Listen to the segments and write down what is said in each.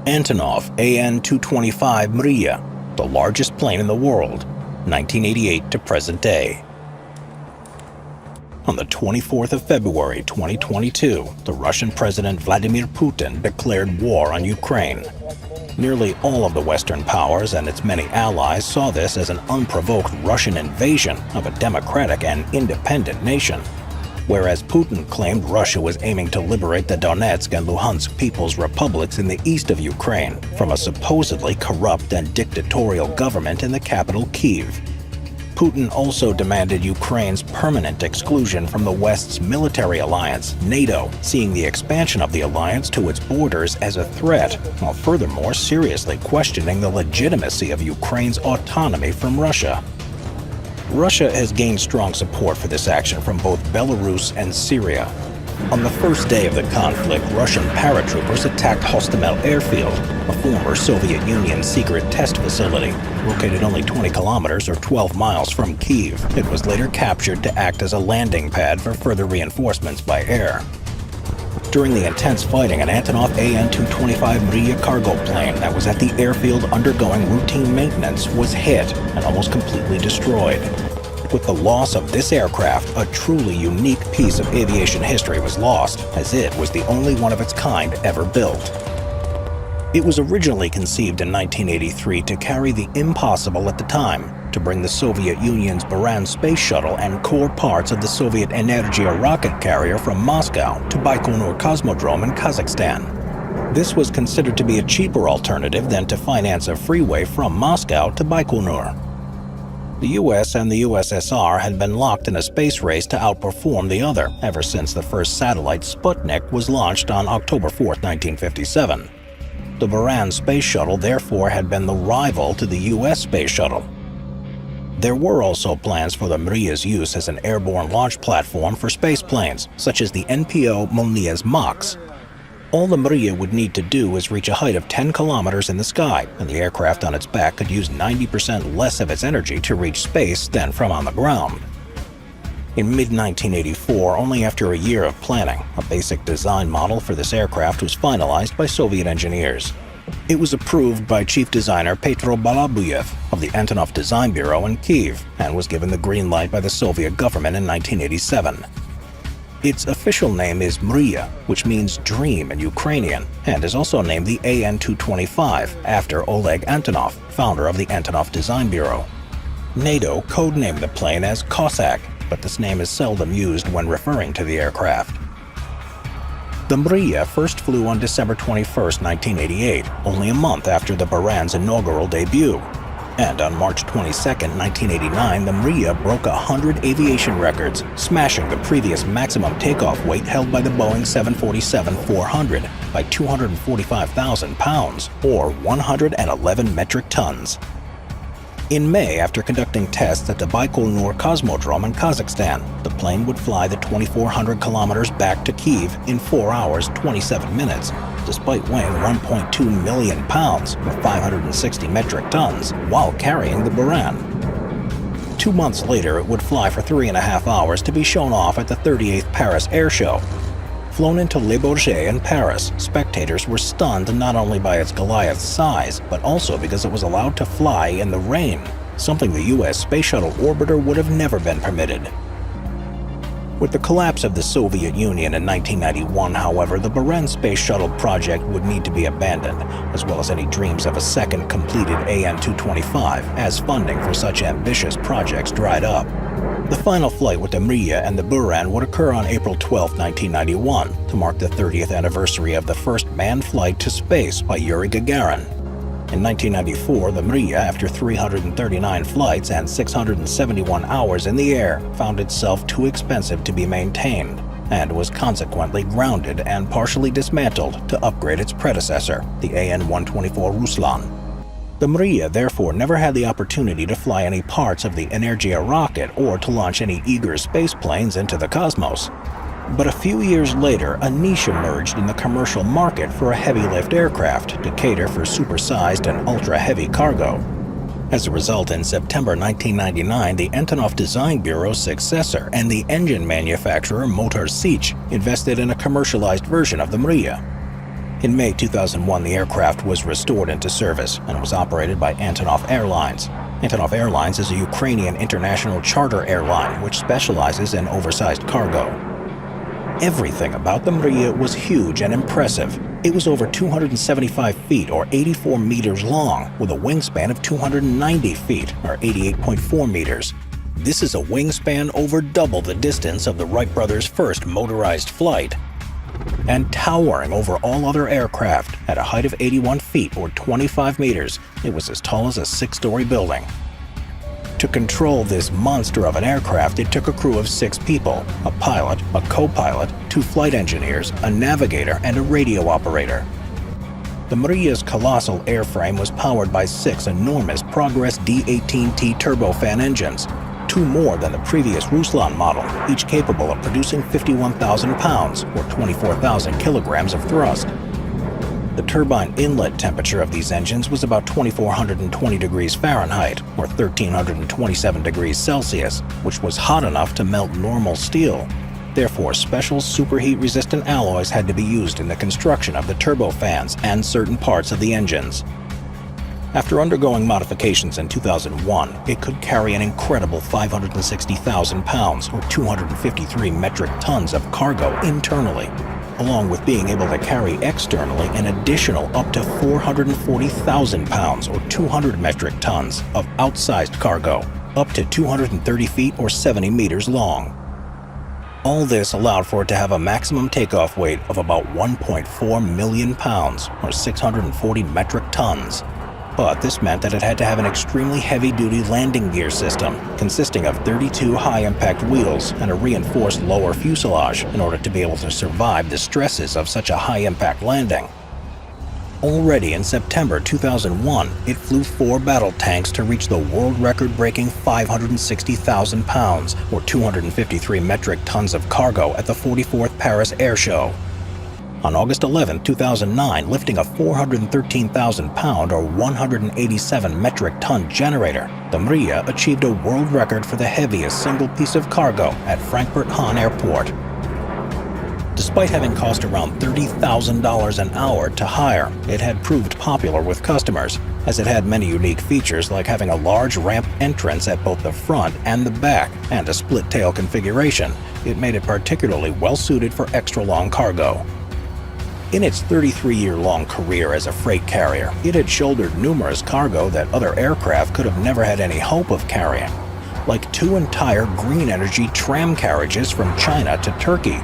Antonov AN-225 Mriya, the largest plane in the world, 1988 to present day. On the 24th of February 2022, the Russian President Vladimir Putin declared war on Ukraine. Nearly all of the Western powers and its many allies saw this as an unprovoked Russian invasion of a democratic and independent nation. Whereas Putin claimed Russia was aiming to liberate the Donetsk and Luhansk People's Republics in the east of Ukraine from a supposedly corrupt and dictatorial government in the capital Kyiv. Putin also demanded Ukraine's permanent exclusion from the West's military alliance, NATO, seeing the expansion of the alliance to its borders as a threat, while furthermore seriously questioning the legitimacy of Ukraine's autonomy from Russia. Russia has gained strong support for this action from both Belarus and Syria. On the first day of the conflict, Russian paratroopers attacked Hostomel Airfield, a former Soviet Union secret test facility, located only 20 kilometers or 12 miles from Kyiv. It was later captured to act as a landing pad for further reinforcements by air. During the intense fighting, an Antonov AN-225 Mriya cargo plane that was at the airfield undergoing routine maintenance was hit and almost completely destroyed. With the loss of this aircraft, a truly unique piece of aviation history was lost, as it was the only one of its kind ever built. It was originally conceived in 1983 to carry the impossible at the time, to bring the Soviet Union's Buran space shuttle and core parts of the Soviet Energia rocket carrier from Moscow to Baikonur Cosmodrome in Kazakhstan. This was considered to be a cheaper alternative than to finance a freeway from Moscow to Baikonur. The US and the USSR had been locked in a space race to outperform the other ever since the first satellite Sputnik was launched on October 4, 1957. The Buran space shuttle therefore had been the rival to the US space shuttle. There were also plans for the Mriya's use as an airborne launch platform for space planes, such as the NPO Molniya Maks. All the Mriya would need to do is reach a height of 10 kilometers in the sky, and the aircraft on its back could use 90% less of its energy to reach space than from on the ground. In mid-1984, only after a year of planning, a basic design model for this aircraft was finalized by Soviet engineers. It was approved by chief designer Petro Balabuyev of the Antonov Design Bureau in Kyiv and was given the green light by the Soviet government in 1987. Its official name is Mriya, which means dream in Ukrainian, and is also named the AN-225 after Oleg Antonov, founder of the Antonov Design Bureau. NATO codenamed the plane as Cossack, but this name is seldom used when referring to the aircraft. The Mriya first flew on December 21, 1988, only a month after the Buran's inaugural debut. And on March 22, 1989, the Mriya broke 100 aviation records, smashing the previous maximum takeoff weight held by the Boeing 747-400 by 245,000 pounds, or 111 metric tons. In May, after conducting tests at the Baikonur Cosmodrome in Kazakhstan, the plane would fly the 2,400 kilometers back to Kyiv in 4 hours, 27 minutes, despite weighing 1.2 million pounds, or 560 metric tons, while carrying the Buran. 2 months later, it would fly for 3.5 hours to be shown off at the 38th Paris Air Show. Flown into Le Bourget in Paris, spectators were stunned not only by its Goliath size, but also because it was allowed to fly in the rain, something the US Space Shuttle orbiter would have never been permitted. With the collapse of the Soviet Union in 1991, however, the Buran Space Shuttle project would need to be abandoned, as well as any dreams of a second completed AN-225, as funding for such ambitious projects dried up. The final flight with the Mriya and the Buran would occur on April 12, 1991, to mark the 30th anniversary of the first manned flight to space by Yuri Gagarin. In 1994, the Mriya, after 339 flights and 671 hours in the air, found itself too expensive to be maintained, and was consequently grounded and partially dismantled to upgrade its predecessor, the AN-124 Ruslan. The Mriya therefore never had the opportunity to fly any parts of the Energia rocket or to launch any eager space planes into the cosmos. But a few years later, a niche emerged in the commercial market for a heavy-lift aircraft to cater for supersized and ultra-heavy cargo. As a result, in September 1999, the Antonov Design Bureau's successor and the engine manufacturer Motor Sich invested in a commercialized version of the Mriya. In May 2001, the aircraft was restored into service and was operated by Antonov Airlines. Antonov Airlines is a Ukrainian international charter airline which specializes in oversized cargo. Everything about the Mriya was huge and impressive. It was over 275 feet or 84 meters long, with a wingspan of 290 feet or 88.4 meters. This is a wingspan over double the distance of the Wright brothers' first motorized flight. And towering over all other aircraft at a height of 81 feet or 25 meters, it was as tall as a 6-story building. To control this monster of an aircraft, it took a crew of 6 people, a pilot, a co-pilot, 2 flight engineers, a navigator, and a radio operator. The Mriya's colossal airframe was powered by 6 enormous Progress D-18T turbofan engines, 2 more than the previous Ruslan model, each capable of producing 51,000 pounds or 24,000 kilograms of thrust. The turbine inlet temperature of these engines was about 2,420 degrees Fahrenheit or 1,327 degrees Celsius, which was hot enough to melt normal steel. Therefore, special superheat-resistant alloys had to be used in the construction of the turbofans and certain parts of the engines. After undergoing modifications in 2001, it could carry an incredible 560,000 pounds or 253 metric tons of cargo internally, along with being able to carry externally an additional up to 440,000 pounds or 200 metric tons of outsized cargo, up to 230 feet or 70 meters long. All this allowed for it to have a maximum takeoff weight of about 1.4 million pounds or 640 metric tons. But this meant that it had to have an extremely heavy-duty landing gear system consisting of 32 high-impact wheels and a reinforced lower fuselage in order to be able to survive the stresses of such a high-impact landing. Already in September 2001, it flew 4 battle tanks to reach the world record-breaking 560,000 pounds or 253 metric tons of cargo at the 44th Paris Air Show. On August 11, 2009, lifting a 413,000-pound or 187 metric ton generator, the Mriya achieved a world record for the heaviest single piece of cargo at Frankfurt Hahn Airport. Despite having cost around $30,000 an hour to hire, it had proved popular with customers, as it had many unique features like having a large ramp entrance at both the front and the back and a split-tail configuration. It made it particularly well-suited for extra-long cargo. In its 33-year-long career as a freight carrier, it had shouldered numerous cargo that other aircraft could have never had any hope of carrying, like 2 entire green energy tram carriages from China to Turkey,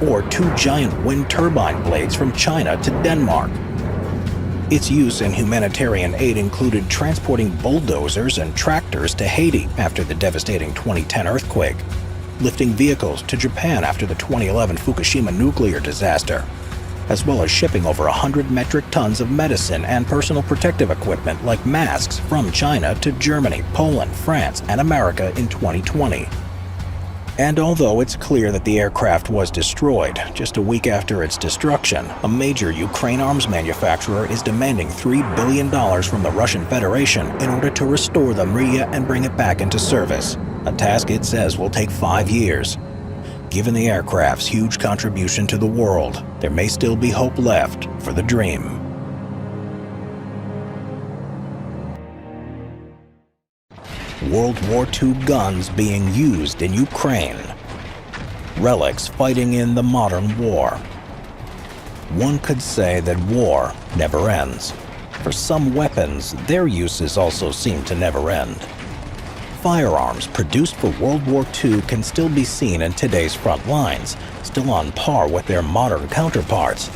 or 2 giant wind turbine blades from China to Denmark. Its use in humanitarian aid included transporting bulldozers and tractors to Haiti after the devastating 2010 earthquake, lifting vehicles to Japan after the 2011 Fukushima nuclear disaster, as well as shipping over 100 metric tons of medicine and personal protective equipment like masks from China to Germany, Poland, France, and America in 2020. And although it's clear that the aircraft was destroyed, just a week after its destruction, a major Ukraine arms manufacturer is demanding $3 billion from the Russian Federation in order to restore the Mriya and bring it back into service, a task it says will take 5 years. Given the aircraft's huge contribution to the world, there may still be hope left for the dream. World War II guns being used in Ukraine. Relics fighting in the modern war. One could say that war never ends. For some weapons, their uses also seem to never end. Firearms produced for World War II can still be seen in today's front lines, still on par with their modern counterparts.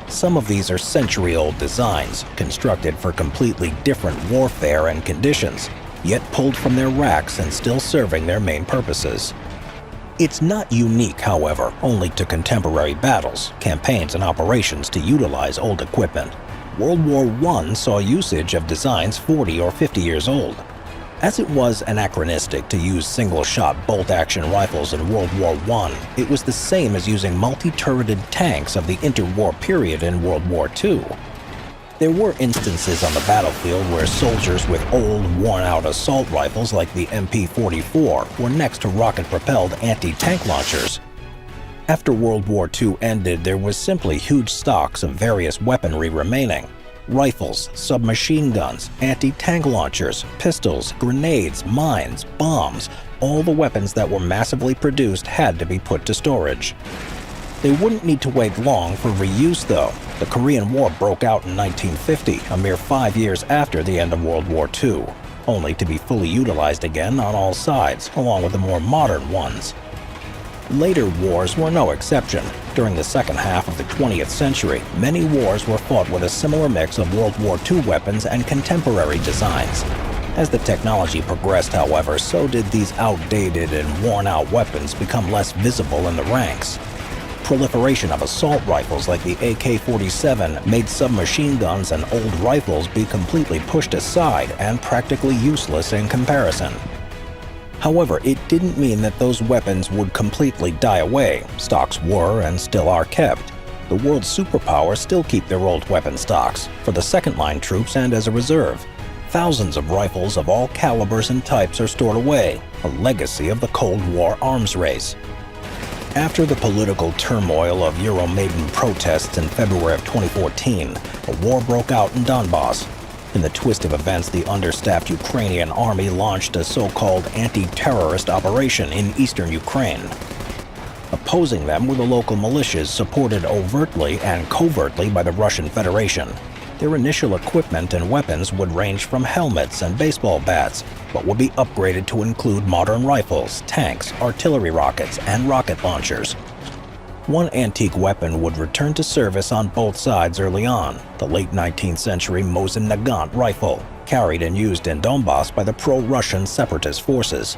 Some of these are century-old designs, constructed for completely different warfare and conditions, yet pulled from their racks and still serving their main purposes. It's not unique, however, only to contemporary battles, campaigns, and operations to utilize old equipment. World War I saw usage of designs 40 or 50 years old. As it was anachronistic to use single-shot bolt-action rifles in World War I, it was the same as using multi-turreted tanks of the interwar period in World War II. There were instances on the battlefield where soldiers with old, worn-out assault rifles like the MP-44 were next to rocket-propelled anti-tank launchers. After World War II ended, there was simply huge stocks of various weaponry remaining. Rifles, submachine guns, anti-tank launchers, pistols, grenades, mines, bombs, all the weapons that were massively produced had to be put to storage. They wouldn't need to wait long for reuse though. The Korean War broke out in 1950, a mere 5 years after the end of World War II, only to be fully utilized again on all sides, along with the more modern ones. Later wars were no exception. During the second half of the 20th century, many wars were fought with a similar mix of World War II weapons and contemporary designs. As the technology progressed, however, so did these outdated and worn-out weapons become less visible in the ranks. Proliferation of assault rifles like the AK-47 made submachine guns and old rifles be completely pushed aside and practically useless in comparison. However, it didn't mean that those weapons would completely die away. Stocks were and still are kept. The world's superpowers still keep their old weapon stocks, for the second-line troops and as a reserve. Thousands of rifles of all calibers and types are stored away, a legacy of the Cold War arms race. After the political turmoil of Euromaidan protests in February of 2014, a war broke out in Donbass. In the twist of events, the understaffed Ukrainian army launched a so-called anti-terrorist operation in eastern Ukraine. Opposing them were the local militias supported overtly and covertly by the Russian Federation. Their initial equipment and weapons would range from helmets and baseball bats, but would be upgraded to include modern rifles, tanks, artillery rockets, and rocket launchers. One antique weapon would return to service on both sides early on, the late 19th century Mosin Nagant rifle, carried and used in Donbass by the pro-Russian separatist forces.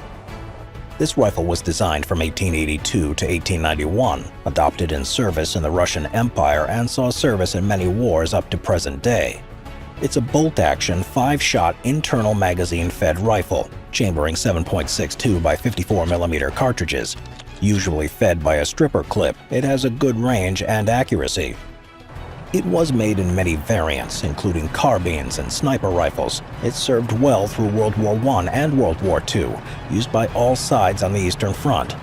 This rifle was designed from 1882 to 1891, adopted in service in the Russian Empire, and saw service in many wars up to present day. It's a bolt-action, 5-shot internal magazine-fed rifle, chambering 7.62 by 54mm cartridges. Usually fed by a stripper clip, it has a good range and accuracy. It was made in many variants, including carbines and sniper rifles. It served well through World War I and World War II, used by all sides on the Eastern Front.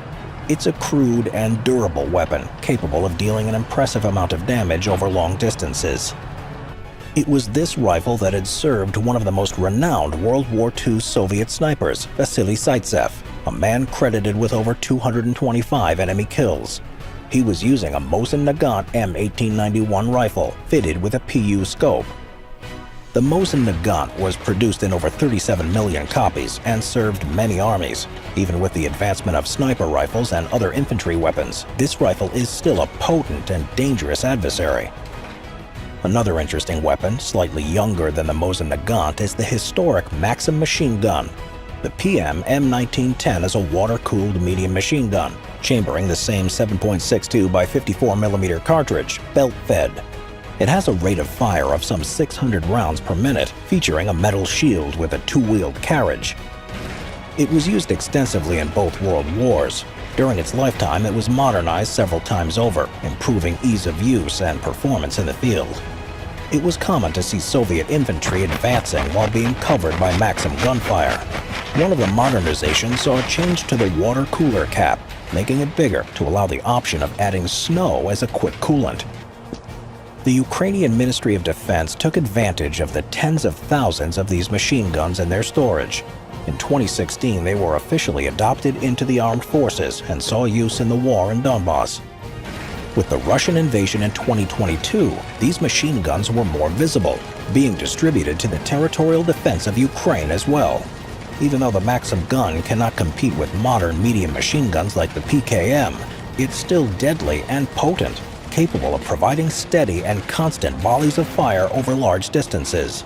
It's a crude and durable weapon, capable of dealing an impressive amount of damage over long distances. It was this rifle that had served one of the most renowned World War II Soviet snipers, Vasily Zaitsev, a man credited with over 225 enemy kills. He was using a Mosin Nagant M1891 rifle, fitted with a PU scope. The Mosin Nagant was produced in over 37 million copies and served many armies. Even with the advancement of sniper rifles and other infantry weapons, this rifle is still a potent and dangerous adversary. Another interesting weapon, slightly younger than the Mosin Nagant, is the historic Maxim machine gun. The PM M1910 is a water-cooled medium machine gun, chambering the same 7.62 by 54mm cartridge, belt-fed. It has a rate of fire of some 600 rounds per minute, featuring a metal shield with a two-wheeled carriage. It was used extensively in both world wars. During its lifetime, it was modernized several times over, improving ease of use and performance in the field. It was common to see Soviet infantry advancing while being covered by Maxim gunfire. One of the modernizations saw a change to the water cooler cap, making it bigger to allow the option of adding snow as a quick coolant. The Ukrainian Ministry of Defense took advantage of the tens of thousands of these machine guns in their storage. In 2016, they were officially adopted into the armed forces and saw use in the war in Donbass. With the Russian invasion in 2022, these machine guns were more visible, being distributed to the territorial defense of Ukraine as well. Even though the Maxim gun cannot compete with modern medium machine guns like the PKM, it's still deadly and potent, capable of providing steady and constant volleys of fire over large distances.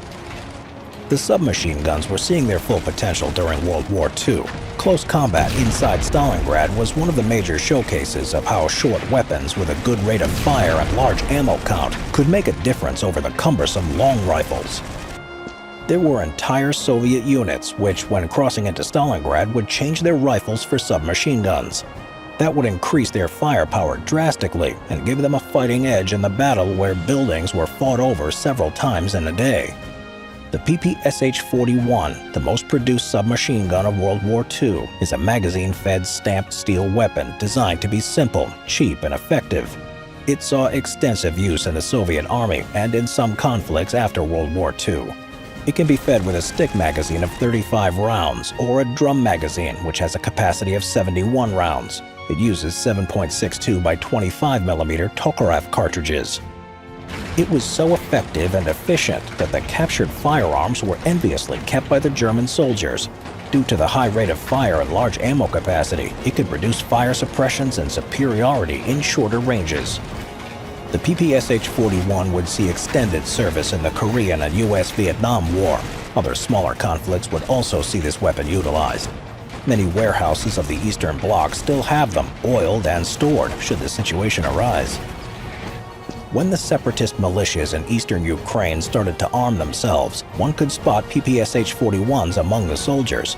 The submachine guns were seeing their full potential during World War II. Close combat inside Stalingrad was one of the major showcases of how short weapons with a good rate of fire and large ammo count could make a difference over the cumbersome long rifles. There were entire Soviet units which, when crossing into Stalingrad, would change their rifles for submachine guns. That would increase their firepower drastically and give them a fighting edge in the battle where buildings were fought over several times in a day. The PPSH-41, the most produced submachine gun of World War II, is a magazine-fed stamped steel weapon designed to be simple, cheap, and effective. It saw extensive use in the Soviet Army and in some conflicts after World War II. It can be fed with a stick magazine of 35 rounds or a drum magazine, which has a capacity of 71 rounds. It uses 7.62 by 25 mm Tokarev cartridges. It was so effective and efficient that the captured firearms were enviously kept by the German soldiers. Due to the high rate of fire and large ammo capacity, it could produce fire suppressions and superiority in shorter ranges. The PPSH-41 would see extended service in the Korean and U.S.-Vietnam War. Other smaller conflicts would also see this weapon utilized. Many warehouses of the Eastern Bloc still have them, oiled and stored, should the situation arise. When the separatist militias in eastern Ukraine started to arm themselves, one could spot PPSH-41s among the soldiers.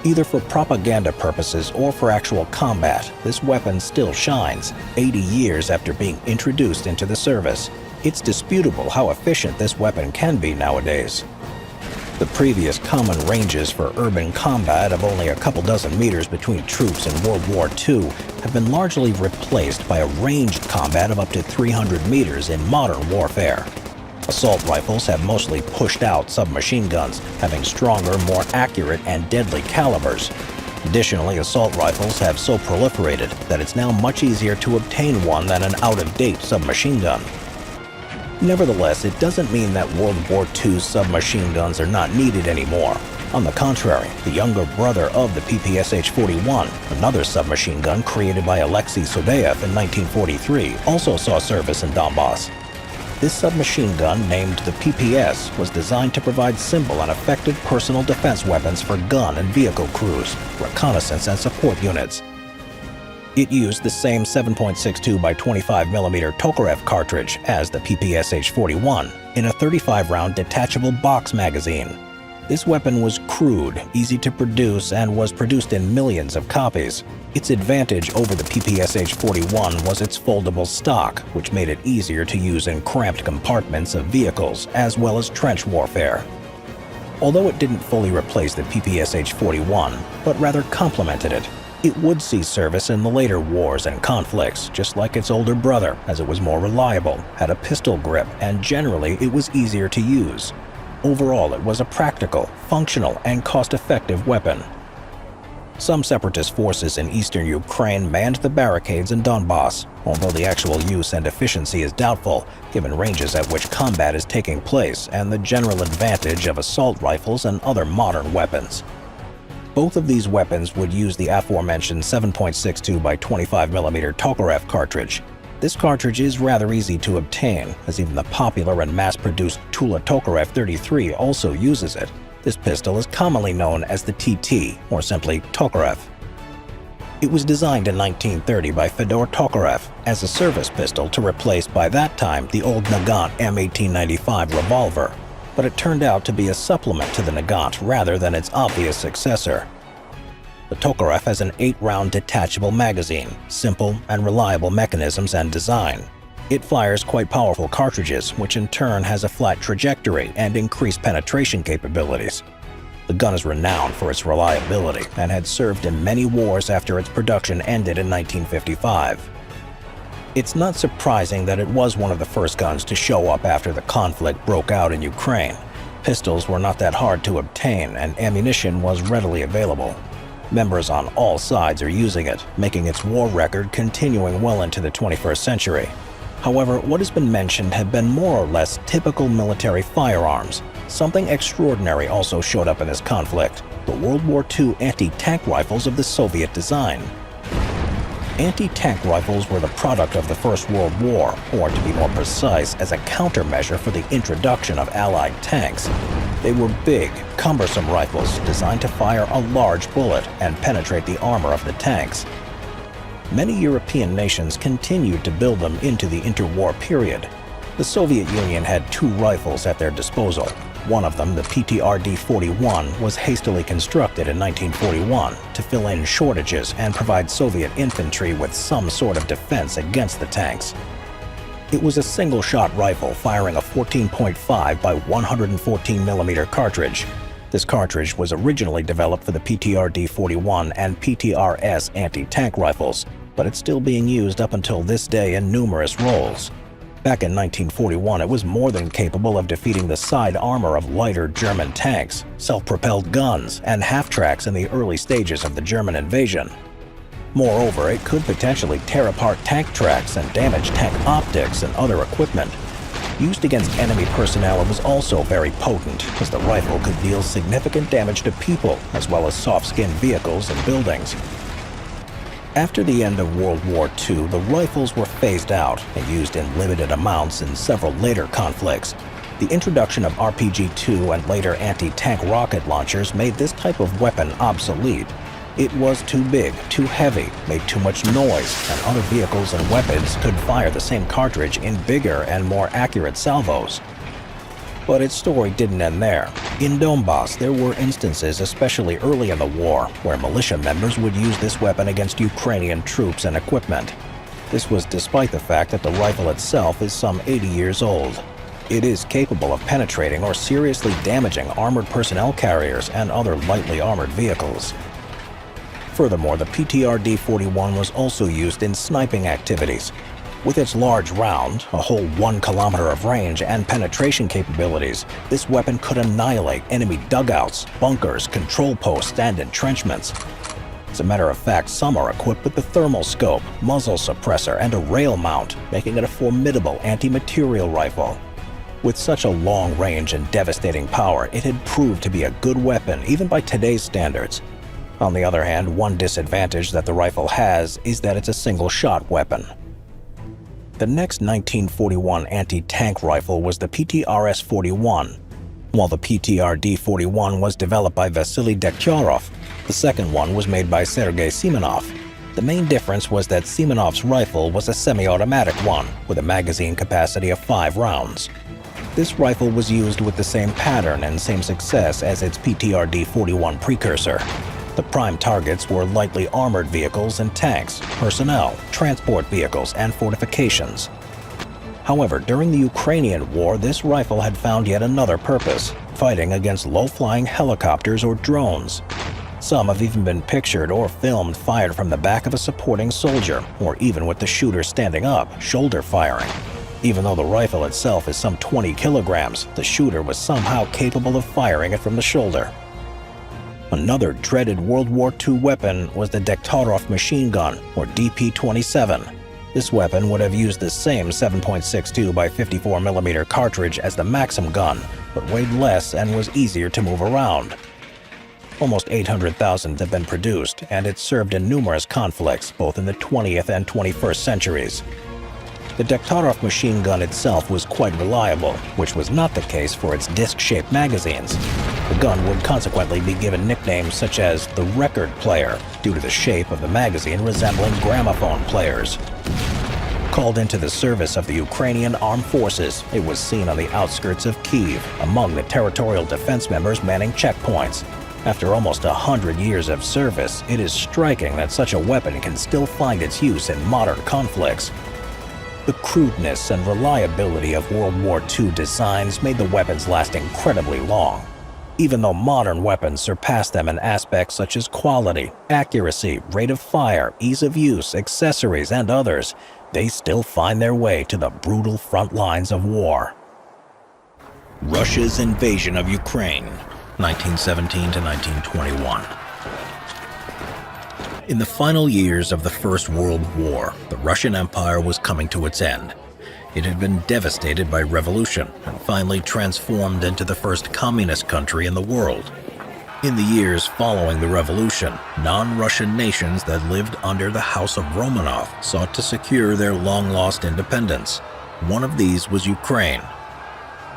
Either for propaganda purposes or for actual combat, this weapon still shines, 80 years after being introduced into the service. It's disputable how efficient this weapon can be nowadays. The previous common ranges for urban combat of only a couple dozen meters between troops in World War II have been largely replaced by a ranged combat of up to 300 meters in modern warfare. Assault rifles have mostly pushed out submachine guns, having stronger, more accurate, and deadly calibers. Additionally, assault rifles have so proliferated that it's now much easier to obtain one than an out-of-date submachine gun. Nevertheless, it doesn't mean that World War II submachine guns are not needed anymore. On the contrary, the younger brother of the PPSH-41, another submachine gun created by Alexei Sodayev in 1943, also saw service in Donbass. This submachine gun, named the PPS, was designed to provide simple and effective personal defense weapons for gun and vehicle crews, reconnaissance and support units. It used the same 7.62 by 25 mm Tokarev cartridge as the PPSH-41 in a 35-round detachable box magazine. This weapon was crude, easy to produce, and was produced in millions of copies. Its advantage over the PPSH-41 was its foldable stock, which made it easier to use in cramped compartments of vehicles as well as trench warfare. Although it didn't fully replace the PPSH-41, but rather complemented it, it would see service in the later wars and conflicts, just like its older brother, as it was more reliable, had a pistol grip, and generally it was easier to use. Overall, it was a practical, functional, and cost-effective weapon. Some separatist forces in eastern Ukraine manned the barricades in Donbass, although the actual use and efficiency is doubtful, given ranges at which combat is taking place and the general advantage of assault rifles and other modern weapons. Both of these weapons would use the aforementioned 7.62 by 25 mm Tokarev cartridge. This cartridge is rather easy to obtain, as even the popular and mass-produced Tula Tokarev 33 also uses it. This pistol is commonly known as the TT, or simply Tokarev. It was designed in 1930 by Fedor Tokarev as a service pistol to replace by that time the old Nagant M1895 revolver, but it turned out to be a supplement to the Nagant rather than its obvious successor. The Tokarev has an 8-round detachable magazine, simple and reliable mechanisms and design. It fires quite powerful cartridges, which in turn has a flat trajectory and increased penetration capabilities. The gun is renowned for its reliability and had served in many wars after its production ended in 1955. It's not surprising that it was one of the first guns to show up after the conflict broke out in Ukraine. Pistols were not that hard to obtain, and ammunition was readily available. Members on all sides are using it, making its war record continuing well into the 21st century. However, what has been mentioned have been more or less typical military firearms. Something extraordinary also showed up in this conflict: the World War II anti-tank rifles of the Soviet design. Anti-tank rifles were the product of the First World War, or to be more precise, as a countermeasure for the introduction of Allied tanks. They were big, cumbersome rifles designed to fire a large bullet and penetrate the armor of the tanks. Many European nations continued to build them into the interwar period. The Soviet Union had 2 rifles at their disposal. One of them, the PTRD-41, was hastily constructed in 1941 to fill in shortages and provide Soviet infantry with some sort of defense against the tanks. It was a single-shot rifle firing a 14.5 by 114mm cartridge. This cartridge was originally developed for the PTRD-41 and PTRS anti-tank rifles, but it's still being used up until this day in numerous roles. Back in 1941, it was more than capable of defeating the side armor of lighter German tanks, self-propelled guns, and half-tracks in the early stages of the German invasion. Moreover, it could potentially tear apart tank tracks and damage tank optics and other equipment. Used against enemy personnel, it was also very potent, as the rifle could deal significant damage to people, as well as soft-skinned vehicles and buildings. After the end of World War II, the rifles were phased out and used in limited amounts in several later conflicts. The introduction of RPG-2 and later anti-tank rocket launchers made this type of weapon obsolete. It was too big, too heavy, made too much noise, and other vehicles and weapons could fire the same cartridge in bigger and more accurate salvos. But its story didn't end there. In Donbass, there were instances, especially early in the war, where militia members would use this weapon against Ukrainian troops and equipment. This was despite the fact that the rifle itself is some 80 years old. It is capable of penetrating or seriously damaging armored personnel carriers and other lightly armored vehicles. Furthermore, the PTRD-41 was also used in sniping activities. With its large round, a whole 1 kilometer of range, and penetration capabilities, this weapon could annihilate enemy dugouts, bunkers, control posts, and entrenchments. As a matter of fact, some are equipped with the thermal scope, muzzle suppressor, and a rail mount, making it a formidable anti-material rifle. With such a long range and devastating power, it had proved to be a good weapon even by today's standards. On the other hand, one disadvantage that the rifle has is that it's a single-shot weapon. The next 1941 anti-tank rifle was the PTRS-41. While the PTRD-41 was developed by Vasily Dektyarov, the second one was made by Sergei Simonov. The main difference was that Simonov's rifle was a semi-automatic one, with a magazine capacity of 5 rounds. This rifle was used with the same pattern and same success as its PTRD-41 precursor. The prime targets were lightly armored vehicles and tanks, personnel, transport vehicles, and fortifications. However, during the Ukrainian war, this rifle had found yet another purpose, fighting against low-flying helicopters or drones. Some have even been pictured or filmed fired from the back of a supporting soldier, or even with the shooter standing up, shoulder firing. Even though the rifle itself is some 20 kilograms, the shooter was somehow capable of firing it from the shoulder. Another dreaded World War II weapon was the Dektarov machine gun, or DP-27. This weapon would have used the same 7.62 by 54mm cartridge as the Maxim gun, but weighed less and was easier to move around. Almost 800,000 have been produced, and it served in numerous conflicts, both in the 20th and 21st centuries. The Dektarov machine gun itself was quite reliable, which was not the case for its disc-shaped magazines. The gun would consequently be given nicknames such as the record player, due to the shape of the magazine resembling gramophone players. Called into the service of the Ukrainian Armed Forces, it was seen on the outskirts of Kyiv, among the territorial defense members manning checkpoints. After almost 100 years of service, it is striking that such a weapon can still find its use in modern conflicts. The crudeness and reliability of World War II designs made the weapons last incredibly long. Even though modern weapons surpass them in aspects such as quality, accuracy, rate of fire, ease of use, accessories, and others, they still find their way to the brutal front lines of war. Russia's invasion of Ukraine, 1917 to 1921. In the final years of the First World War, the Russian Empire was coming to its end. It had been devastated by revolution and finally transformed into the first communist country in the world. In the years following the revolution, non-Russian nations that lived under the House of Romanov sought to secure their long-lost independence. One of these was Ukraine.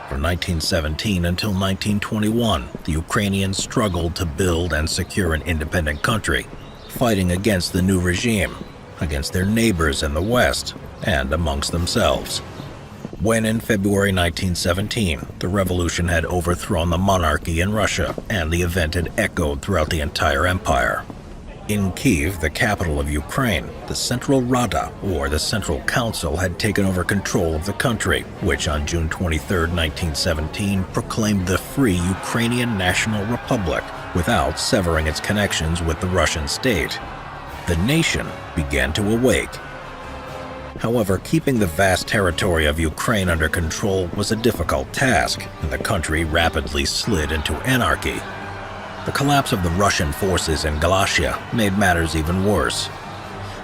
From 1917 until 1921, the Ukrainians struggled to build and secure an independent country, fighting against the new regime, against their neighbors in the West, and amongst themselves. When in February 1917, the revolution had overthrown the monarchy in Russia, and the event had echoed throughout the entire empire. In Kyiv, the capital of Ukraine, the Central Rada, or the Central Council, had taken over control of the country, which on June 23, 1917, proclaimed the Free Ukrainian National Republic without severing its connections with the Russian state. The nation began to awake. However, keeping the vast territory of Ukraine under control was a difficult task, and the country rapidly slid into anarchy. The collapse of the Russian forces in Galicia made matters even worse.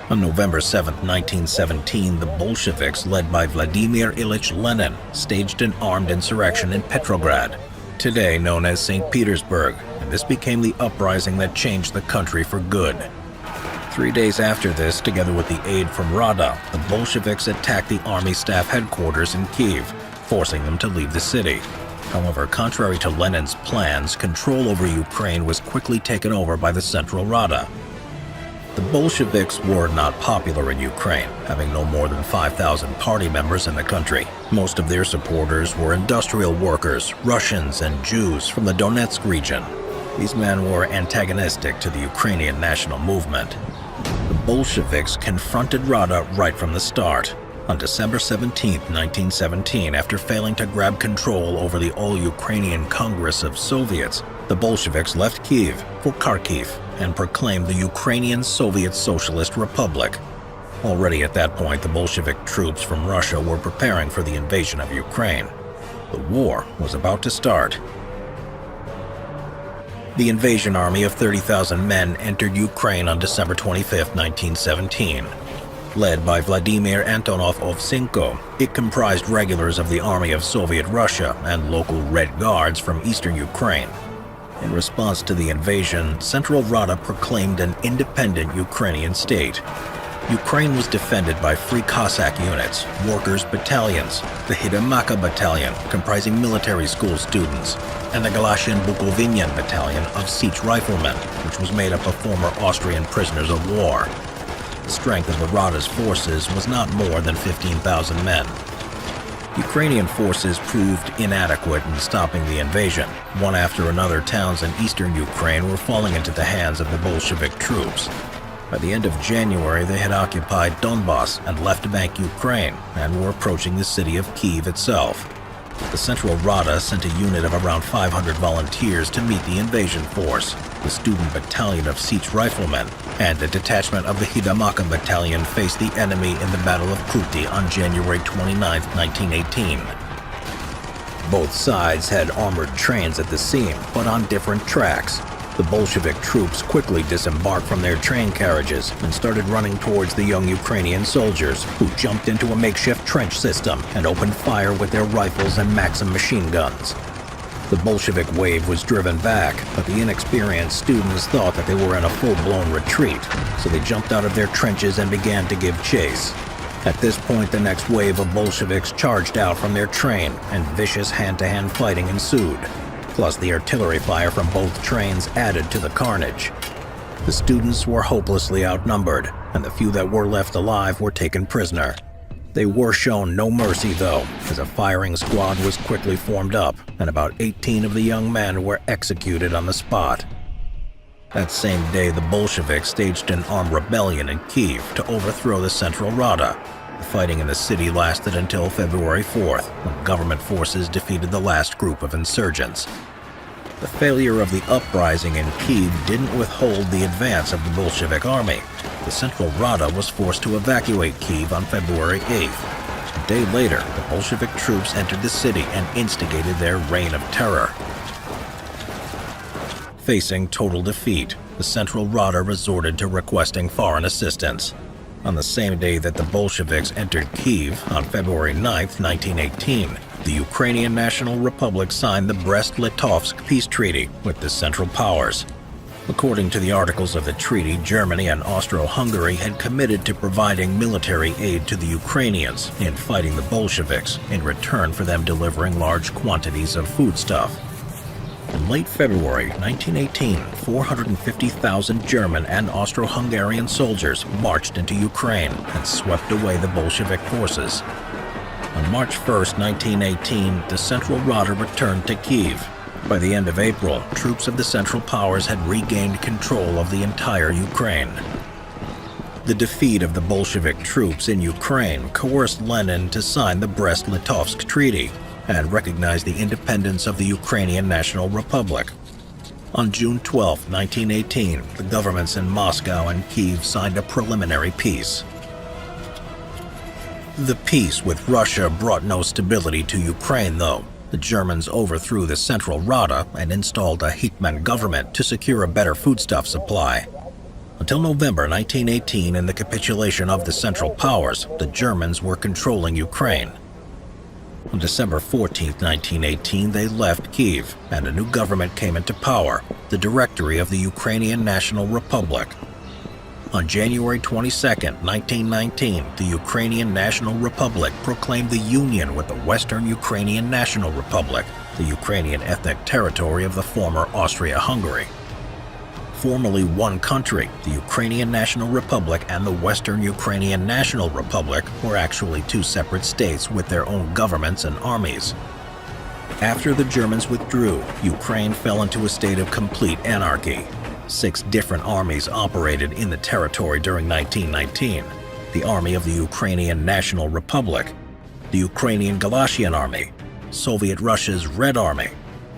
On November 7, 1917, the Bolsheviks, led by Vladimir Ilyich Lenin, staged an armed insurrection in Petrograd, today known as St. Petersburg, and this became the uprising that changed the country for good. 3 days after this, together with the aid from Rada, the Bolsheviks attacked the army staff headquarters in Kyiv, forcing them to leave the city. However, contrary to Lenin's plans, control over Ukraine was quickly taken over by the Central Rada. The Bolsheviks were not popular in Ukraine, having no more than 5,000 party members in the country. Most of their supporters were industrial workers, Russians, and Jews from the Donetsk region. These men were antagonistic to the Ukrainian national movement. The Bolsheviks confronted Rada right from the start. On December 17, 1917, after failing to grab control over the All-Ukrainian Congress of Soviets, the Bolsheviks left Kyiv for Kharkiv and proclaimed the Ukrainian Soviet Socialist Republic. Already at that point, the Bolshevik troops from Russia were preparing for the invasion of Ukraine. The war was about to start. The invasion army of 30,000 men entered Ukraine on December 25, 1917. Led by Vladimir Antonov Ovchinko, it comprised regulars of the Army of Soviet Russia and local Red Guards from eastern Ukraine. In response to the invasion, Central Rada proclaimed an independent Ukrainian state. Ukraine was defended by Free Cossack units, workers' battalions, the Hidemaka Battalion, comprising military school students, and the Galician Bukovinian Battalion of Sich Riflemen, which was made up of former Austrian prisoners of war. The strength of the Rada's forces was not more than 15,000 men. Ukrainian forces proved inadequate in stopping the invasion. One after another, towns in eastern Ukraine were falling into the hands of the Bolshevik troops. By the end of January, they had occupied Donbas and left Bank Ukraine and were approaching the city of Kyiv itself. The Central Rada sent a unit of around 500 volunteers to meet the invasion force. The student battalion of Sich Riflemen and a detachment of the Hidemaka Battalion faced the enemy in the Battle of Kruty on January 29, 1918. Both sides had armored trains at the seam, but on different tracks. The Bolshevik troops quickly disembarked from their train carriages and started running towards the young Ukrainian soldiers, who jumped into a makeshift trench system and opened fire with their rifles and Maxim machine guns. The Bolshevik wave was driven back, but the inexperienced students thought that they were in a full-blown retreat, so they jumped out of their trenches and began to give chase. At this point, the next wave of Bolsheviks charged out from their train, and vicious hand-to-hand fighting ensued. Plus, the artillery fire from both trains added to the carnage. The students were hopelessly outnumbered, and the few that were left alive were taken prisoner. They were shown no mercy, though, as a firing squad was quickly formed up, and about 18 of the young men were executed on the spot. That same day, the Bolsheviks staged an armed rebellion in Kyiv to overthrow the Central Rada. The fighting in the city lasted until February 4th, when government forces defeated the last group of insurgents. The failure of the uprising in Kyiv didn't withhold the advance of the Bolshevik army. The Central Rada was forced to evacuate Kyiv on February 8th. A day later, the Bolshevik troops entered the city and instigated their reign of terror. Facing total defeat, the Central Rada resorted to requesting foreign assistance. On the same day that the Bolsheviks entered Kyiv, on February 9, 1918, the Ukrainian National Republic signed the Brest-Litovsk peace treaty with the Central Powers. According to the articles of the treaty, Germany and Austro-Hungary had committed to providing military aid to the Ukrainians in fighting the Bolsheviks, in return for them delivering large quantities of foodstuff. In late February 1918, 450,000 German and Austro-Hungarian soldiers marched into Ukraine and swept away the Bolshevik forces. On March 1, 1918, the Central Rada returned to Kyiv. By the end of April, troops of the Central Powers had regained control of the entire Ukraine. The defeat of the Bolshevik troops in Ukraine coerced Lenin to sign the Brest-Litovsk Treaty and recognize the independence of the Ukrainian National Republic. On June 12, 1918, the governments in Moscow and Kyiv signed a preliminary peace. The peace with Russia brought no stability to Ukraine, though. The Germans overthrew the Central Rada and installed a Hetman government to secure a better foodstuff supply. Until November 1918 and the capitulation of the Central Powers, the Germans were controlling Ukraine. On December 14, 1918, they left Kyiv, and a new government came into power, the Directory of the Ukrainian National Republic. On January 22, 1919, the Ukrainian National Republic proclaimed the union with the Western Ukrainian National Republic, the Ukrainian ethnic territory of the former Austria-Hungary. Formerly one country, the Ukrainian National Republic and the Western Ukrainian National Republic were actually two separate states with their own governments and armies. After the Germans withdrew, Ukraine fell into a state of complete anarchy. 6 different armies operated in the territory during 1919. The Army of the Ukrainian National Republic, the Ukrainian Galician Army, Soviet Russia's Red Army,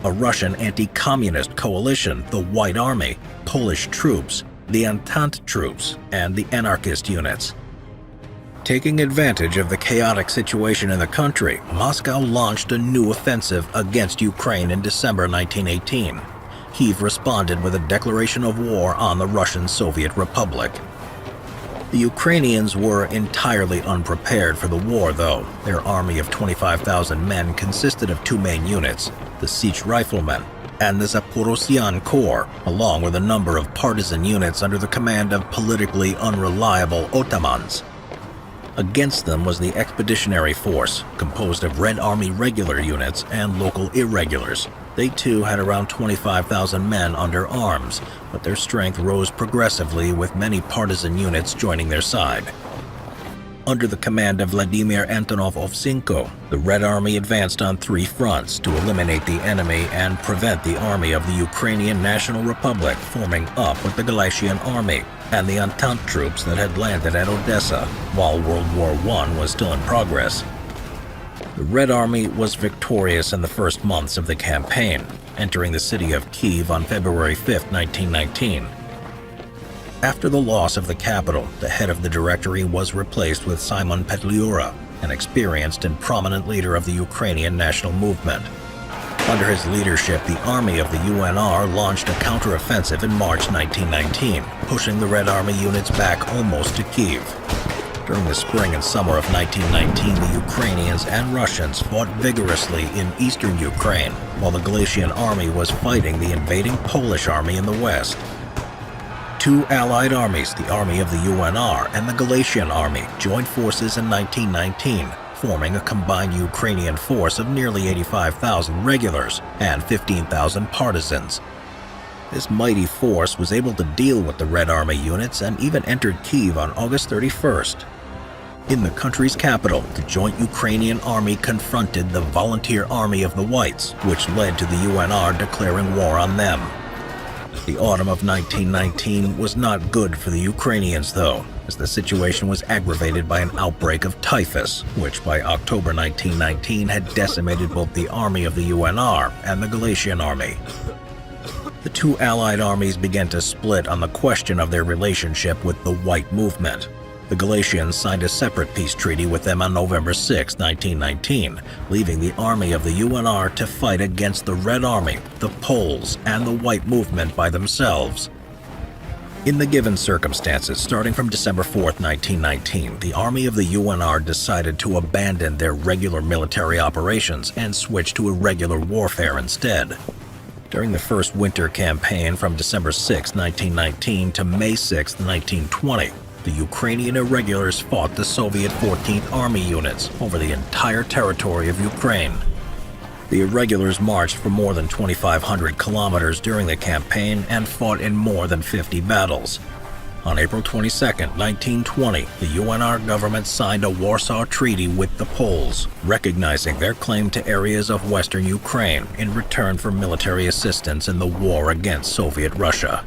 a Russian anti-communist coalition, the White Army, Polish troops, the Entente troops, and the anarchist units. Taking advantage of the chaotic situation in the country, Moscow launched a new offensive against Ukraine in December 1918. Kyiv responded with a declaration of war on the Russian Soviet Republic. The Ukrainians were entirely unprepared for the war, though. Their army of 25,000 men consisted of 2 main units, the Sich Riflemen and the Zaporozhian Corps, along with a number of partisan units under the command of politically unreliable Otamans. Against them was the Expeditionary Force, composed of Red Army regular units and local irregulars. They too had around 25,000 men under arms, but their strength rose progressively with many partisan units joining their side. Under the command of Vladimir Antonov Ovchinko, the Red Army advanced on 3 fronts to eliminate the enemy and prevent the army of the Ukrainian National Republic forming up with the Galician Army and the Entente troops that had landed at Odessa while World War I was still in progress. The Red Army was victorious in the first months of the campaign, entering the city of Kyiv on February 5, 1919. After the loss of the capital, the head of the Directory was replaced with Simon Petliura, an experienced and prominent leader of the Ukrainian national movement. Under his leadership, the army of the UNR launched a counteroffensive in March 1919, pushing the Red Army units back almost to Kyiv. During the spring and summer of 1919, the Ukrainians and Russians fought vigorously in eastern Ukraine, while the Galician Army was fighting the invading Polish army in the west. 2 allied armies, the Army of the UNR and the Galician Army, joined forces in 1919, forming a combined Ukrainian force of nearly 85,000 regulars and 15,000 partisans. This mighty force was able to deal with the Red Army units and even entered Kyiv on August 31st. In the country's capital, the joint Ukrainian army confronted the Volunteer Army of the Whites, which led to the UNR declaring war on them. The autumn of 1919 was not good for the Ukrainians, though, as the situation was aggravated by an outbreak of typhus, which by October 1919 had decimated both the army of the UNR and the Galician Army. The 2 allied armies began to split on the question of their relationship with the White Movement. The Galicians signed a separate peace treaty with them on November 6, 1919, leaving the army of the UNR to fight against the Red Army, the Poles, and the White Movement by themselves. In the given circumstances, starting from December 4, 1919, the army of the UNR decided to abandon their regular military operations and switch to irregular warfare instead. During the first winter campaign from December 6, 1919 to May 6, 1920, the Ukrainian irregulars fought the Soviet 14th Army units over the entire territory of Ukraine. The irregulars marched for more than 2,500 kilometers during the campaign and fought in more than 50 battles. On April 22, 1920, the UNR government signed a Warsaw Treaty with the Poles, recognizing their claim to areas of western Ukraine in return for military assistance in the war against Soviet Russia.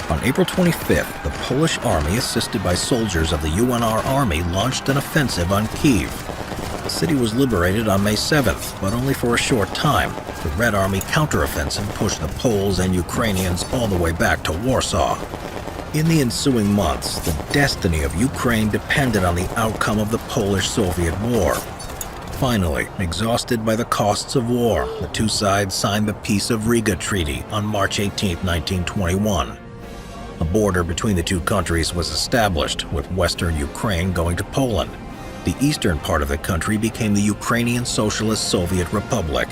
On April 25th, the Polish army, assisted by soldiers of the UNR army, launched an offensive on Kyiv. The city was liberated on May 7th, but only for a short time. The Red Army counteroffensive pushed the Poles and Ukrainians all the way back to Warsaw. In the ensuing months, the destiny of Ukraine depended on the outcome of the Polish-Soviet War. Finally, exhausted by the costs of war, the two sides signed the Peace of Riga Treaty on March 18, 1921. A border between the two countries was established, with western Ukraine going to Poland. The eastern part of the country became the Ukrainian Socialist Soviet Republic.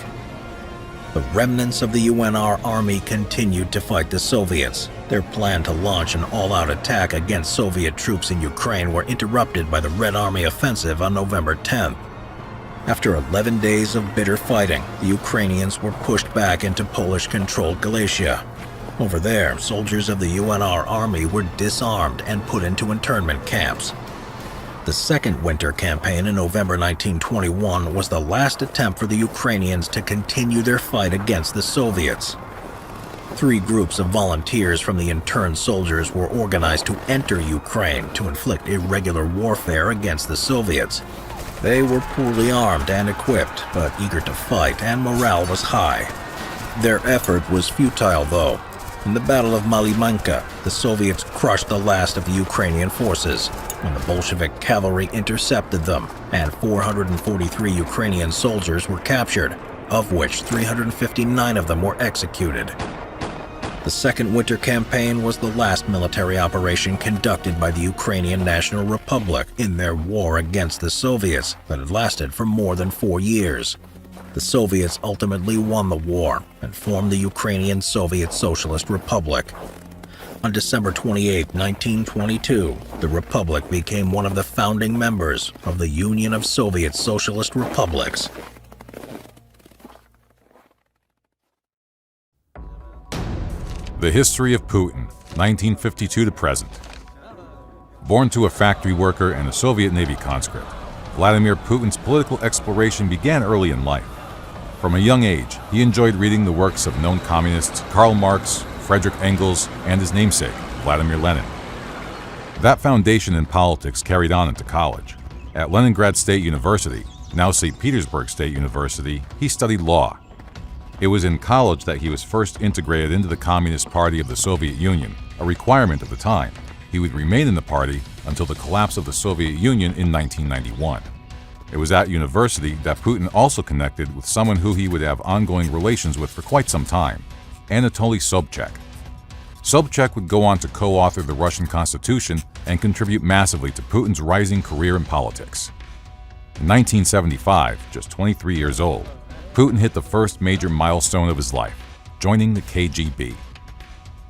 The remnants of the UNR army continued to fight the Soviets. Their plan to launch an all-out attack against Soviet troops in Ukraine were interrupted by the Red Army offensive on November 10th. After 11 days of bitter fighting, the Ukrainians were pushed back into Polish-controlled Galicia. Over there, soldiers of the UNR army were disarmed and put into internment camps. The Second Winter Campaign in November 1921 was the last attempt for the Ukrainians to continue their fight against the Soviets. 3 groups of volunteers from the interned soldiers were organized to enter Ukraine to inflict irregular warfare against the Soviets. They were poorly armed and equipped, but eager to fight, and morale was high. Their effort was futile, though. In the Battle of Malimanka, the Soviets crushed the last of the Ukrainian forces when the Bolshevik cavalry intercepted them, and 443 Ukrainian soldiers were captured, of which 359 of them were executed. The Second Winter Campaign was the last military operation conducted by the Ukrainian National Republic in their war against the Soviets that had lasted for more than 4 years. The Soviets ultimately won the war and formed the Ukrainian Soviet Socialist Republic. On December 28, 1922, the Republic became one of the founding members of the Union of Soviet Socialist Republics. The history of Putin, 1952 to present. Born to a factory worker and a Soviet Navy conscript, Vladimir Putin's political exploration began early in life. From a young age, he enjoyed reading the works of known communists Karl Marx, Frederick Engels, and his namesake, Vladimir Lenin. That foundation in politics carried on into college. At Leningrad State University, now St. Petersburg State University, he studied law. It was in college that he was first integrated into the Communist Party of the Soviet Union, a requirement of the time. He would remain in the party until the collapse of the Soviet Union in 1991. It was at university that Putin also connected with someone who he would have ongoing relations with for quite some time, Anatoly Sobchak. Sobchak would go on to co-author the Russian Constitution and contribute massively to Putin's rising career in politics. In 1975, just 23 years old, Putin hit the first major milestone of his life, joining the KGB.